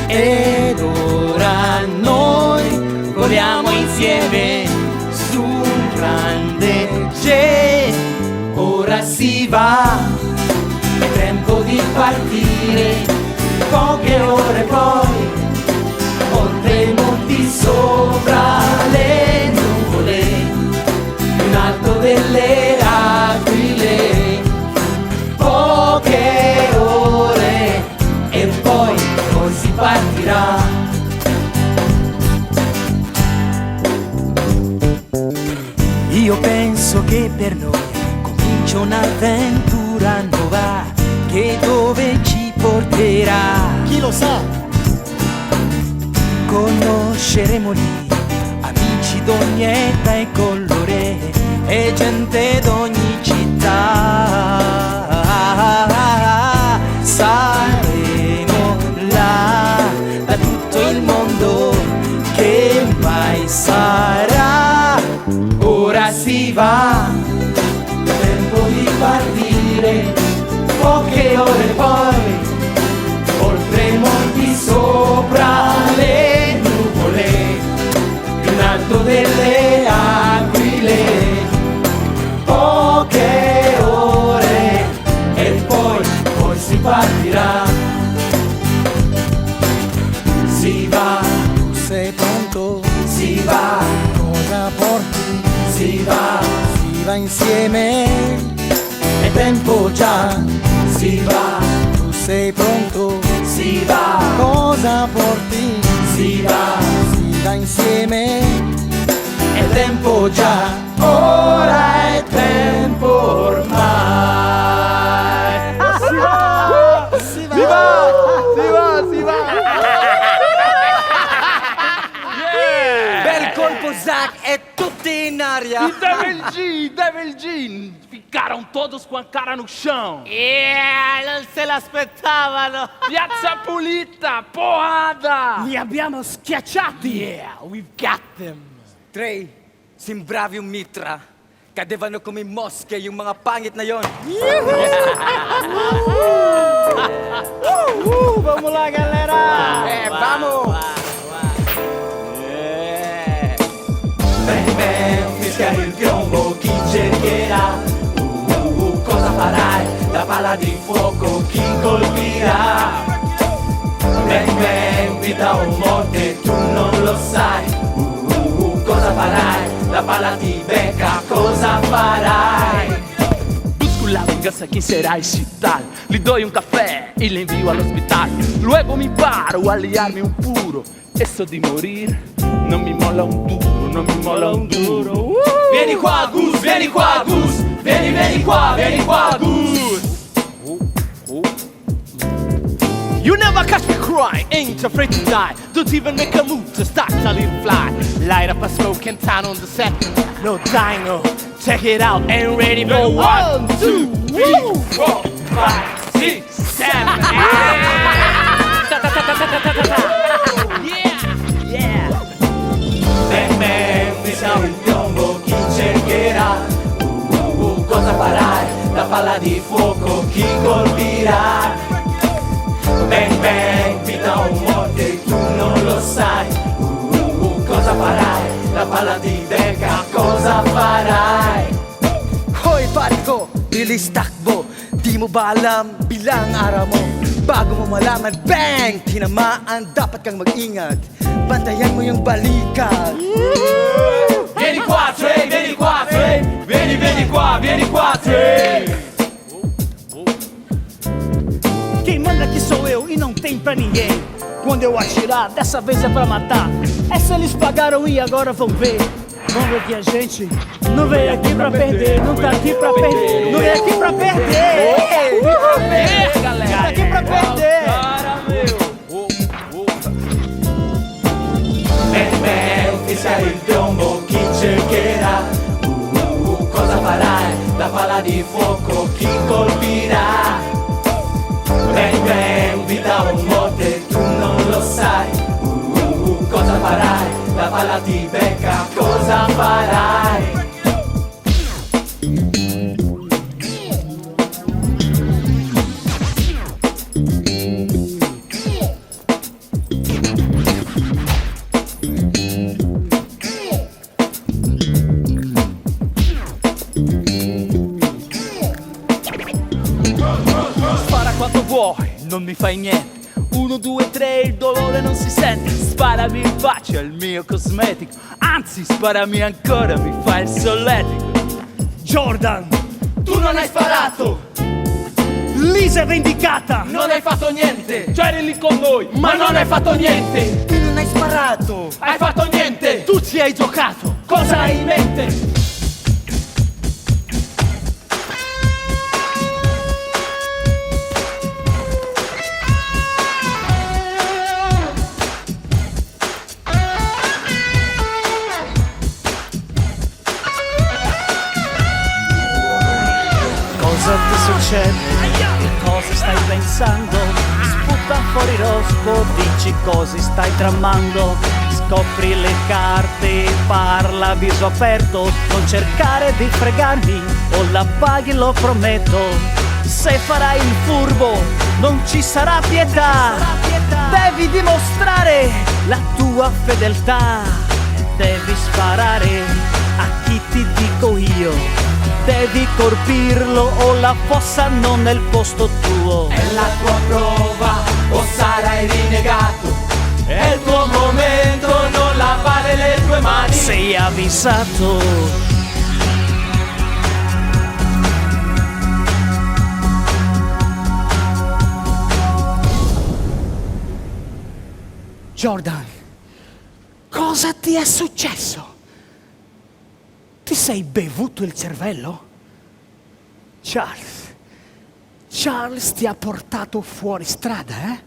Ed ora noi voliamo insieme su un grande jet. Ora si va, è tempo di partire, poche ore poi, oltre i monti sopra le nuvole, più in alto delle aquile. Poche ore e poi si partirà. Io penso che per noi comincia un'avventura nuova che dove ci porterà, chi lo sa? Conosceremo lì amici d'ogni età e colore e gente d'ogni città. Saremo là da tutto il mondo che mai sarà. Ora si va, tempo di partire, poche ore poi, oltre i monti sopra le nuvole, più in alto delle aquile. Poche ore e poi si partirà. Si va, tu sei pronto? Si va, cosa porti? Si va insieme, è tempo già. Si va, tu sei pronto? Si va, cosa porti? Si va insieme, è tempo già. Ora è tempo ormai. Si va! Si va! Si va! Si va! Bel colpo Zach e tutti in aria. Devil G, ficaram todos com a cara no chão. Non se l'aspettavano. Piazza pulita, porrada. Li abbiamo schiacciati. Yeah, we've got them. Trey, sembravi un mitra. Cadevano come mosche yung mga pangit na yon. Vamos lá, galera! Vamos! Ben ben, fischia il piombo, chi cercherà? Cosa farai? La palla di fuoco, chi colpirà? Ben ben, vita o morte, tu non lo sai. Cosa farai? La palla ti becca, cosa farai? Busco la venganza, ¿quién será ese tal? Le doy un café y le envío al hospital. Luego me paro a liarme un puro. Eso de morir non mi mola un duro, non mi mola un duro. Vieni qua, Gus, vieni qua, Gus. Vieni qua, Gus. You never catch me crying, ain't afraid to die. Don't even make a move to start a little fly. Light up a smoke and turn on the set. No dying, no. Check it out, ain't ready for 1, 2, 3, 4, 5, 6, 7, 8. Yeah. Ben ben, fissa il piombo, chi cercherà? Cosa farai? La palla di fuoco, chi colpirà? Ben ben, vita o morte, tu non lo sai. Cosa farai? La palla ti becca, cosa farai? Hoy pare ko, bilis takbo. Di mo ba alam bilang araw mo? Bago mo malaman, bang! Tinamaan, dapat kang mag-ingat. Bantayan mo yung balikat. Vieni qua, Trey, vieni qua, Trey. Vieni qua, Trey. Quem manda aqui sou eu. pra ninguém. Quando eu atirar, dessa vez é pra matar. Essa eles pagaram e agora vão ver. Vamos ver que a gente não veio aqui pra perder, não tá aqui pra perder, não veio aqui pra perder. Galera, tá aqui pra perder. Fischia il trombo, chi cercherà? Cosa farai? La palla di fuoco, chi colpirà? Bang bang, vita o morte, tu non lo sai. Cosa farai? La palla ti becca, cosa farai? Non mi fai niente. 1, 2, 3, il dolore non si sente. Sparami in faccia il mio cosmetico. Anzi, sparami ancora, mi fai il solletico. Jordan, tu non hai sparato. Lisa è vendicata. Non hai fatto niente. C'eri lì con noi, ma non hai fatto niente. Tu non hai sparato. Hai fatto niente. Tu ci hai giocato. Cosa hai in mente? Cosa ti succede? Che cosa stai pensando? Sputa fuori rospo, dici cosa stai tramando. Scopri le carte, parla a viso aperto. Non cercare di fregarmi o la paghi, lo prometto. Se farai il furbo non ci sarà pietà. Devi dimostrare la tua fedeltà. Devi sparare a chi ti dico io. Devi colpirlo o la fossa non nel posto tuo. È la tua prova o sarai rinnegato. È il tuo momento, non lavare le tue mani. Sei avvisato. Jordan, cosa ti è successo? Ti sei bevuto il cervello? Charles ti ha portato fuori strada, eh?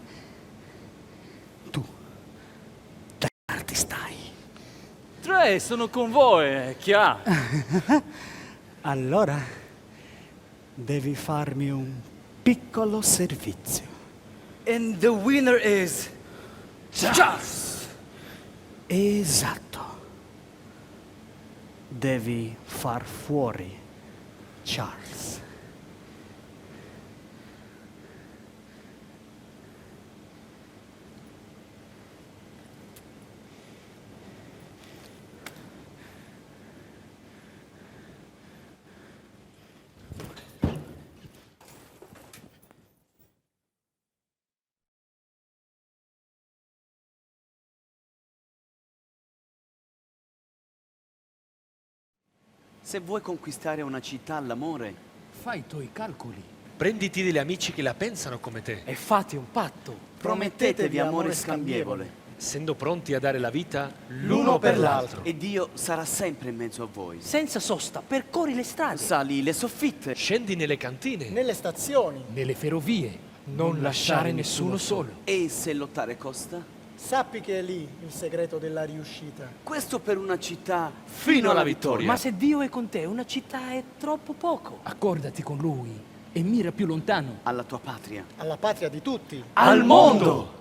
Tu, da che parte stai? Tre, sono con voi, è chiaro. Allora, devi farmi un piccolo servizio. And the winner is Charles. Esatto. Devi far fuori Charles. Se vuoi conquistare una città all'amore, fai i tuoi calcoli. Prenditi degli amici che la pensano come te. E fate un patto. promettetevi amore scambievole, essendo pronti a dare la vita l'uno per l'altro. E Dio sarà sempre in mezzo a voi. Senza sosta, percorri le strade. Sali le soffitte. Scendi nelle cantine. Nelle stazioni. Nelle ferrovie. Non lasciare nessuno solo. E se lottare costa? Sappi che è lì il segreto della riuscita. Questo per una città fino alla vittoria. Ma se Dio è con te, una città è troppo poco. Accordati con Lui e mira più lontano. Alla tua patria. Alla patria di tutti. Al mondo!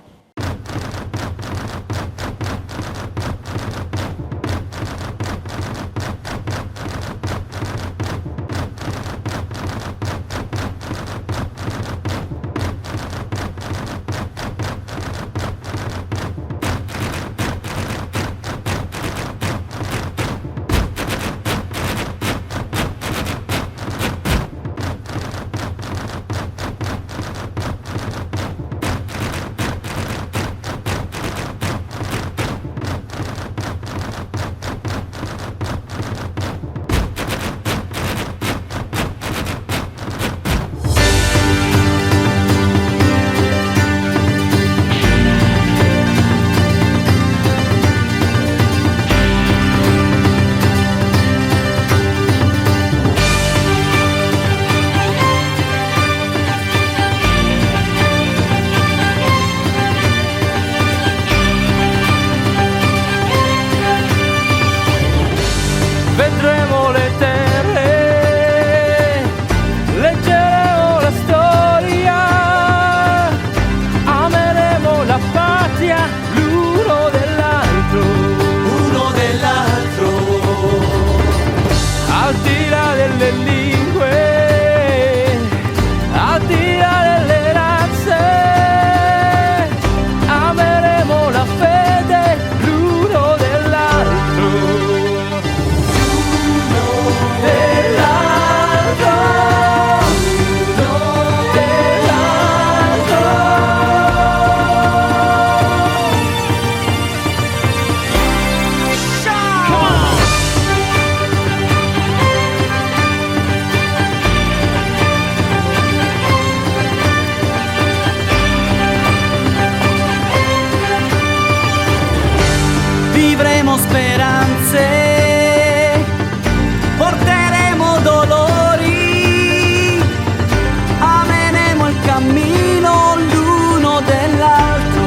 speranze, porteremo dolori, ameremo il cammino l'uno dell'altro,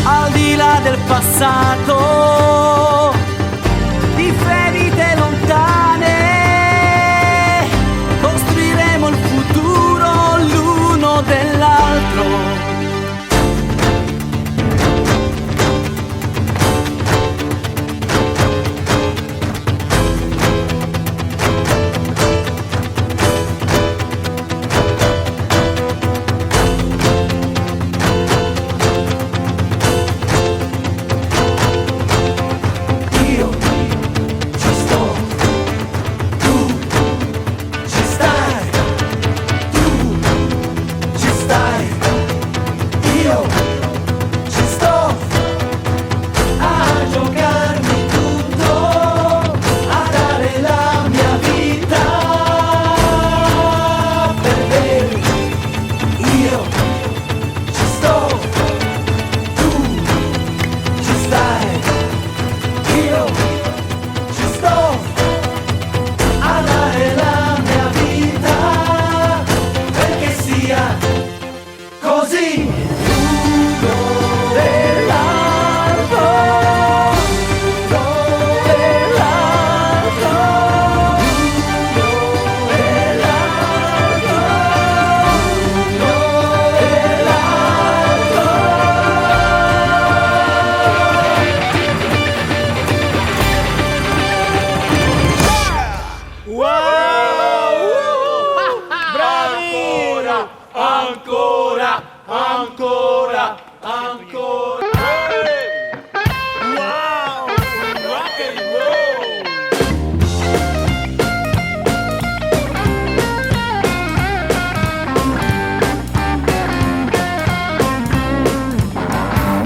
al di là del passato, di ferite lontane, costruiremo il futuro l'uno dell'altro.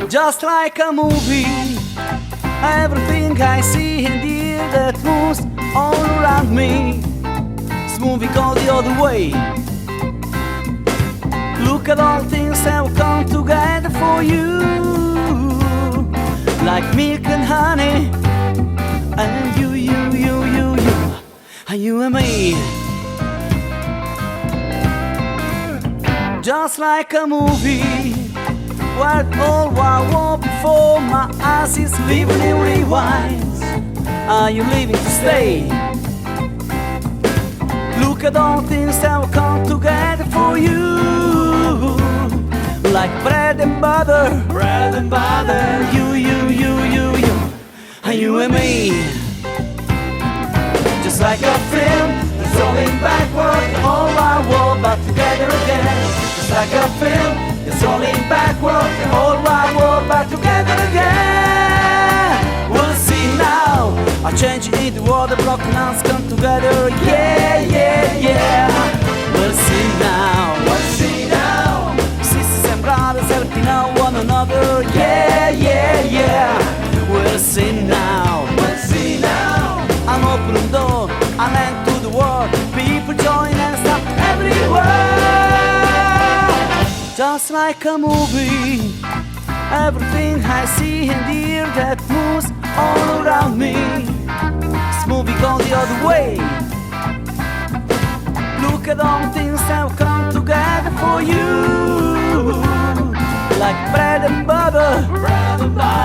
Just like a movie, everything I see and hear that moves all around me, this movie goes the other way. Look at all things that will come together for you, like milk and honey, and you, and you and me. Just like a movie, where all I want before my eyes is living in rewinds. Are you living to stay? Look at all things that will come together for you, like bread and butter, you, and you and me. Just like a film that's rolling backward, all I want but together again. Just like a film that's rolling backward, the whole wide world back together again. We'll see now, a change in the world, the broken hands come together. Yeah. We'll see now, sisters and brothers helping out one another. Yeah. We'll see now, an open door, an end to the world. People join and stop everywhere. Just like a movie, everything I see and hear that moves all around me, this movie goes the other way. Look at all things that will come together for you, like bread and butter,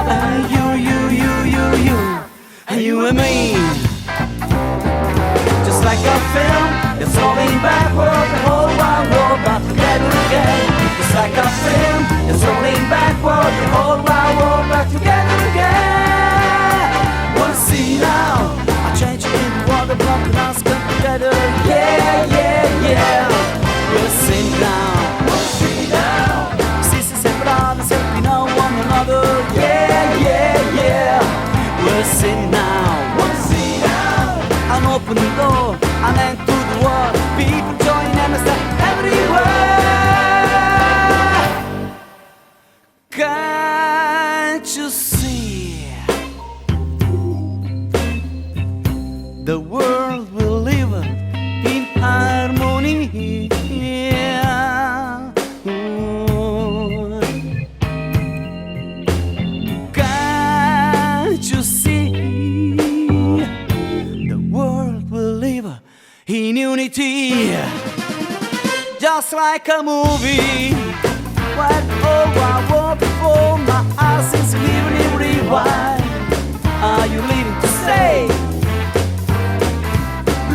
and you, and you and me. Just like a film that's rolling backward, the whole wide world back together again. Just like a film that's rolling backward, the whole wide world back together again. We'll see now, a change in the world, the broken hearts come together. Yeah. We'll see now, sisters and brothers helping out one another. Yeah. We'll see now, an open door, an end to the world. unity, just like a movie. When all I want before my eyes is clearly rewind. Are you leaving to say?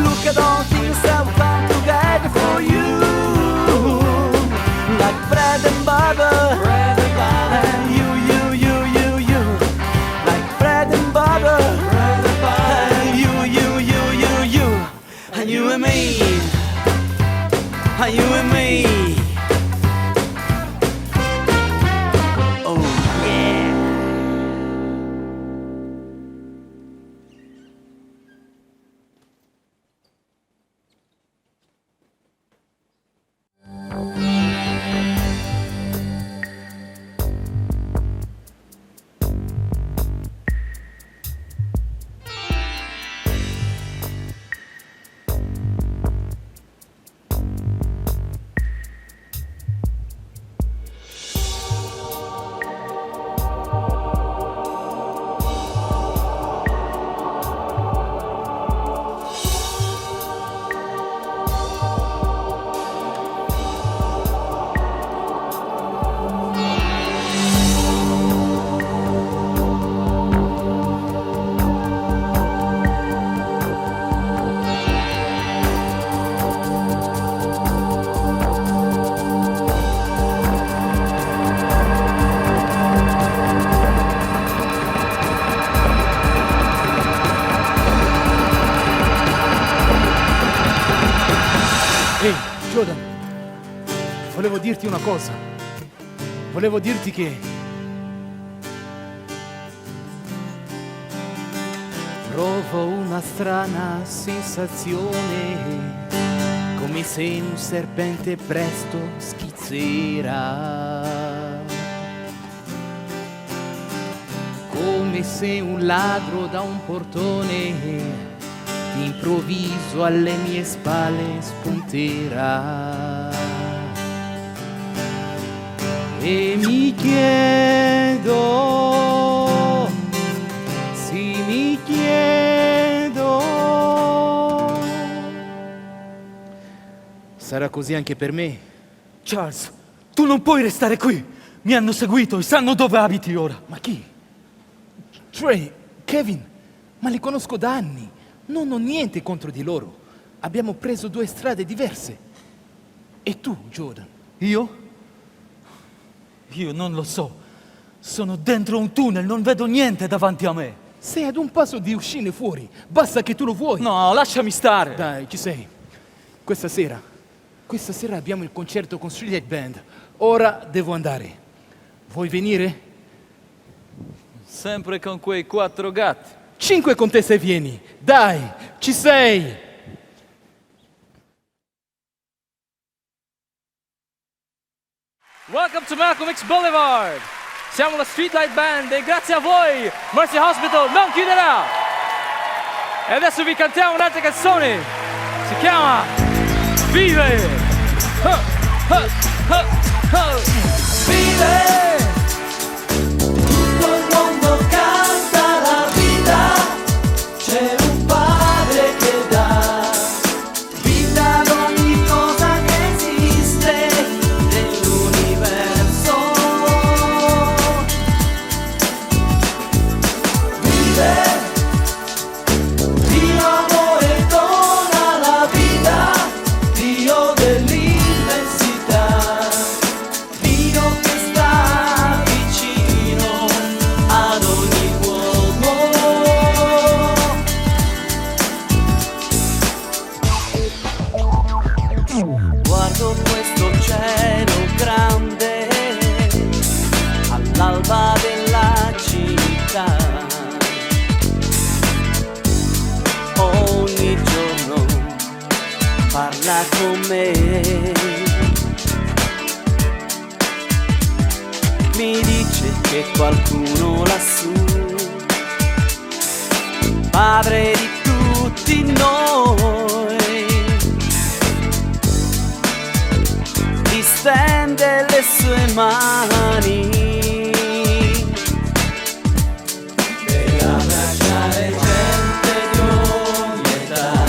Look at all things that have come together for you, like bread and butter. Bread and butter. And you, like bread and butter. Bread and butter. And you, and you and me, and you and me. Ehi, Jordan, volevo dirti una cosa. Volevo dirti che provo una strana sensazione, come se un serpente presto schizzerà, come se un ladro da un portone d'improvviso alle mie spalle spunterà. E mi chiedo, sì mi chiedo, sarà così anche per me? Charles, tu non puoi restare qui. Mi hanno seguito e sanno dove abiti ora. Ma chi? Trey, Kevin, ma li conosco da anni. Non ho niente contro di loro. Abbiamo preso due strade diverse. E tu, Jordan? Io? Io non lo so. Sono dentro un tunnel, non vedo niente davanti a me. Sei ad un passo di uscire fuori. Basta che tu lo vuoi. No, lasciami stare. Dai, ci sei. Questa sera abbiamo il concerto con Streetlight Band. Ora devo andare. Vuoi venire? Sempre con quei 4 gatti. 5 con te se vieni. Dai, ci sei. Welcome to Malcolm X Boulevard. Siamo la Streetlight Band e grazie a voi Mercy Hospital non chiuderà. E adesso vi cantiamo un'altra canzone. Si chiama Vive. Vive. Tutto il mondo canta la vita. C'è un padre che dà vita ad ogni cosa che esiste nell'universo. Vive, Dio amore dona la vita, Dio dell'immensità, Dio che sta vicino ad ogni uomo. Guardo questo cielo grande all'alba della città. Ogni giorno parla con me. Mi dice che qualcuno lassù, padre di tutti noi, distende le sue mani per abbracciare gente di ogni età,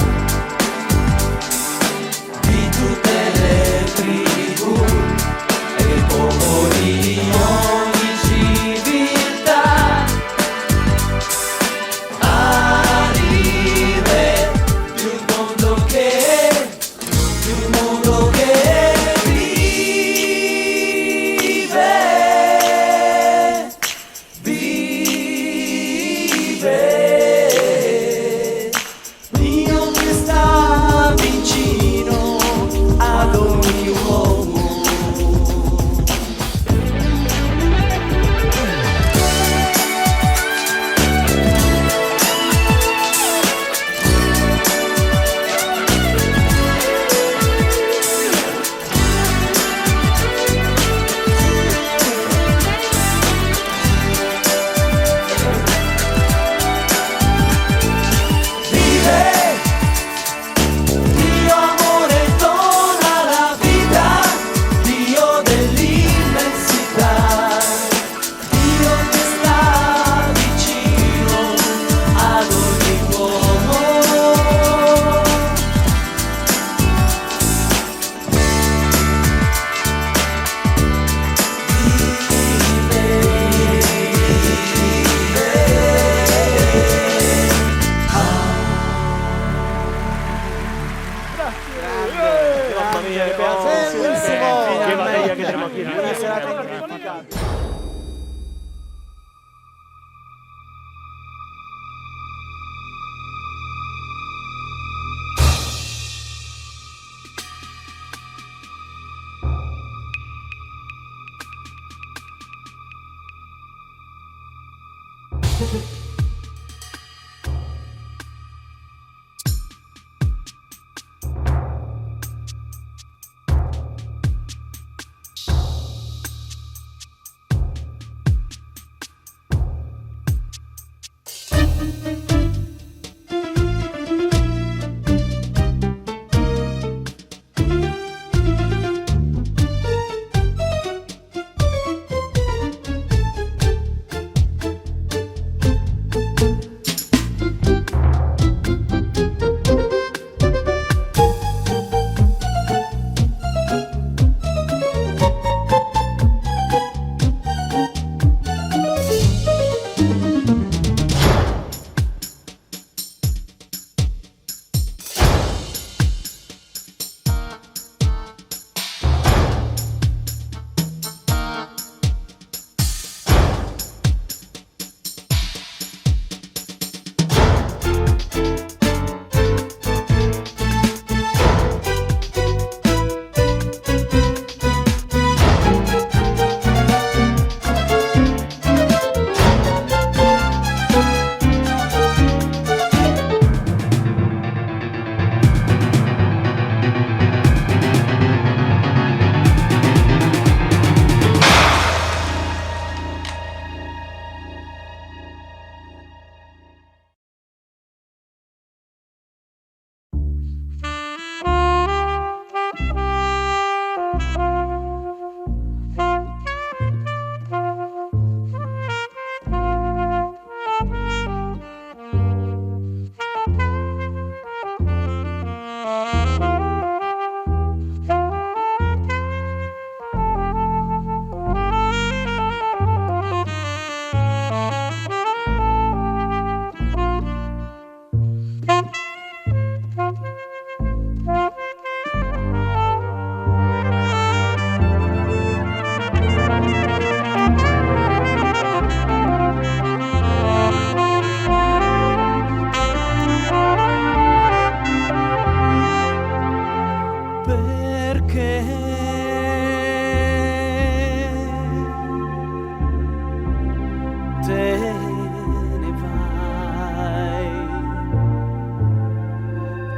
Mamma mia, che pedazo di Bellissimo. che voglia che siamo qui. Una serata indimenticabile.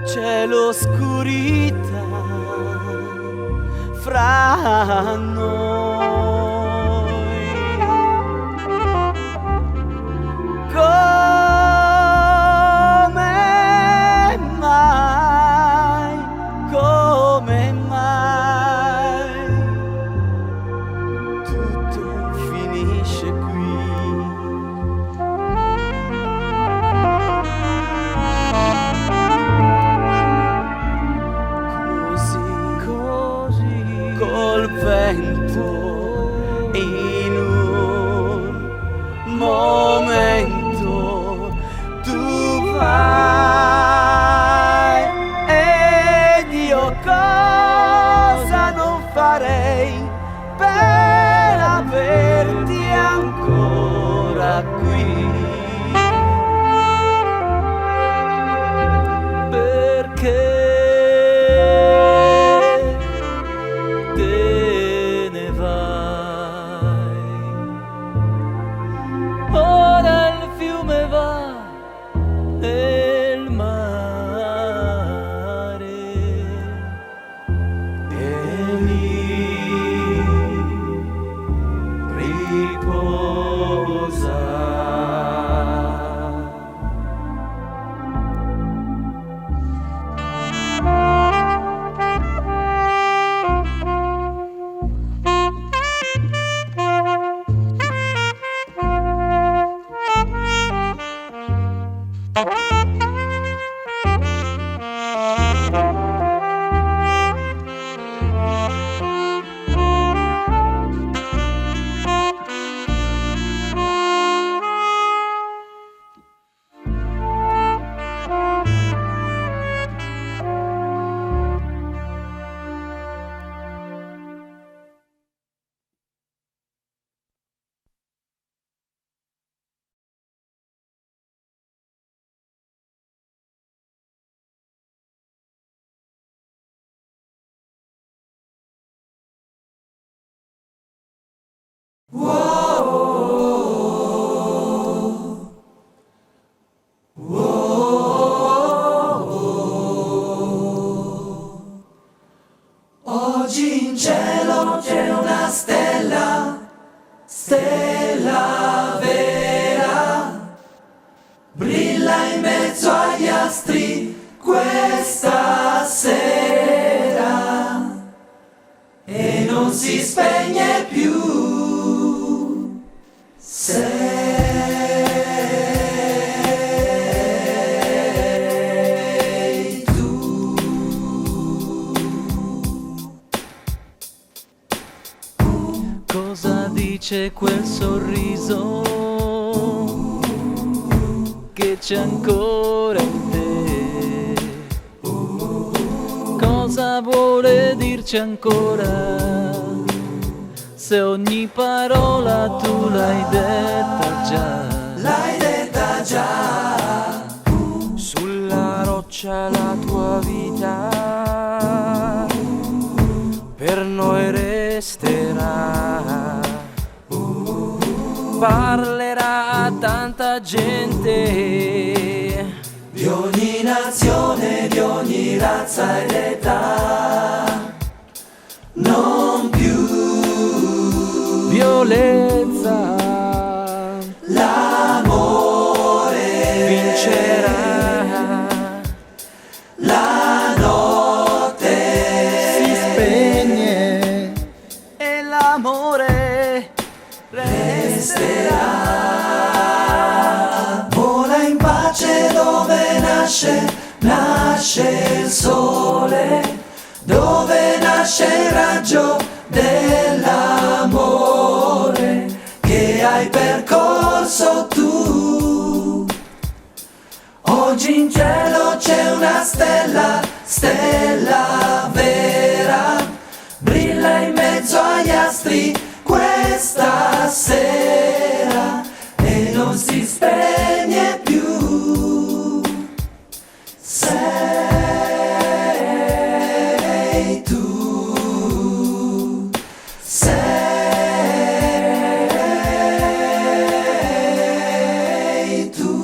C'è l'oscurità fra noi. Come mai tutto finisce qui? Così col vento Oggi in cielo c'è una stella, stella vera, brilla in mezzo agli astri questa sera e non si spegne più. Sei tu. Cosa dice quel sorriso che c'è ancora in te? Cosa vuole dirci ancora? Se ogni parola tu l'hai detta già. L'hai detta già. Sulla roccia la tua vita per noi resterà. Parlerà a tanta gente Di ogni nazione, di ogni razza ed età. Non più violenza, l'amore vincerà. La notte si spegne e l'amore resterà. Vola in pace dove nasce il sole, dove nasce il raggio dell'amore che hai percorso tu. Oggi in cielo c'è una stella, stella vera, brilla in mezzo agli astri questa sera e non si spegne più. Sei tu. Sei tu.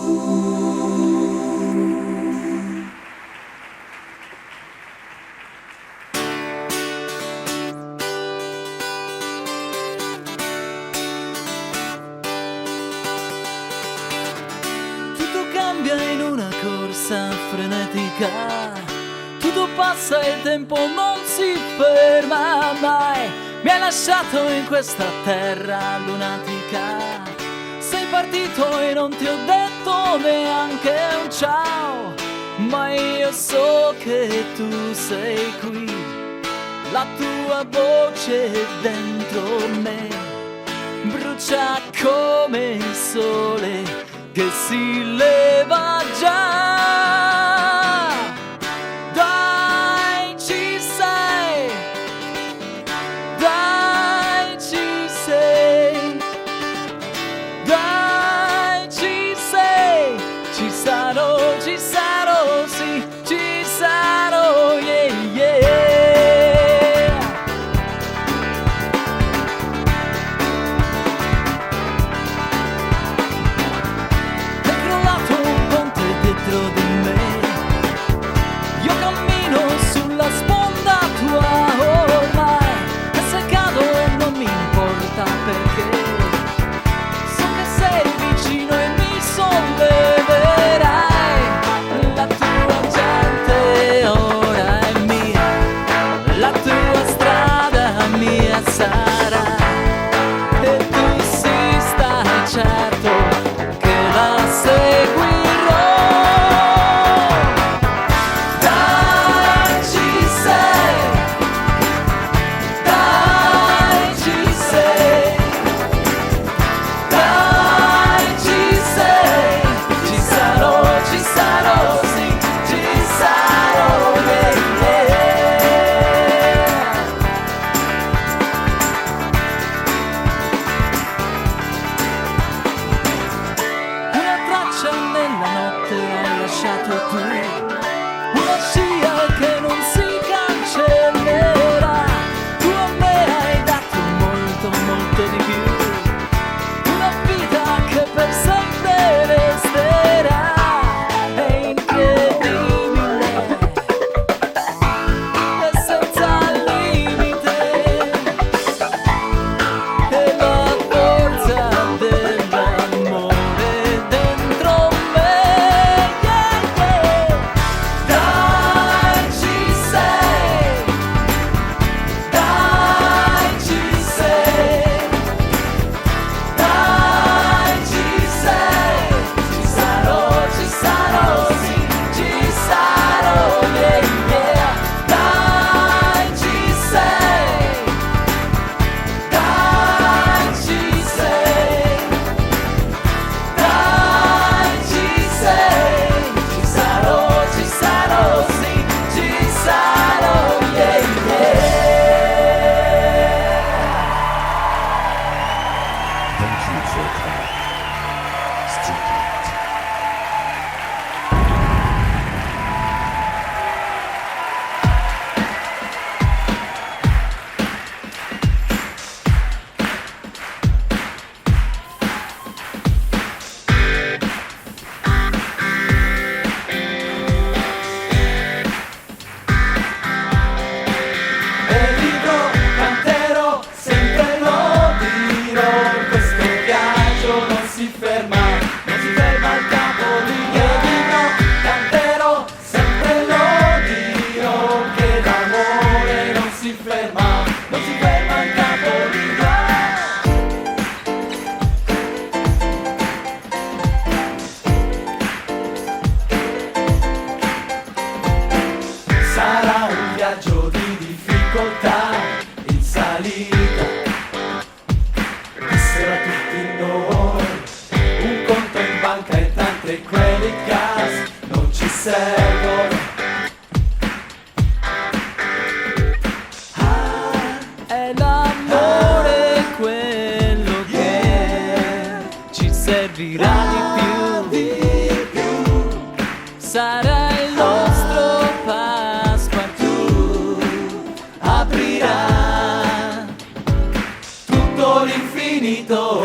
tutto cambia in una corsa frenetica, tutto passa e il tempo non si ferma mai. Mi hai lasciato in questa terra lunatica, sei partito e non ti ho detto neanche un ciao, ma io so che tu sei qui, la tua voce dentro me brucia come il sole che si leva già. Dai, ci sei, dai, ci sei, dai, ci sei, ci sarò, sì, ci sarò, yeah, yeah. È crollato un ponte dietro di me, volta in salita. Dissero a tutti noi, un conto in banca e tante credit cards non ci servono. È l'amore quello che ci servirà di più. Sarà il nostro passepartout, aprirà tutto l'infinito.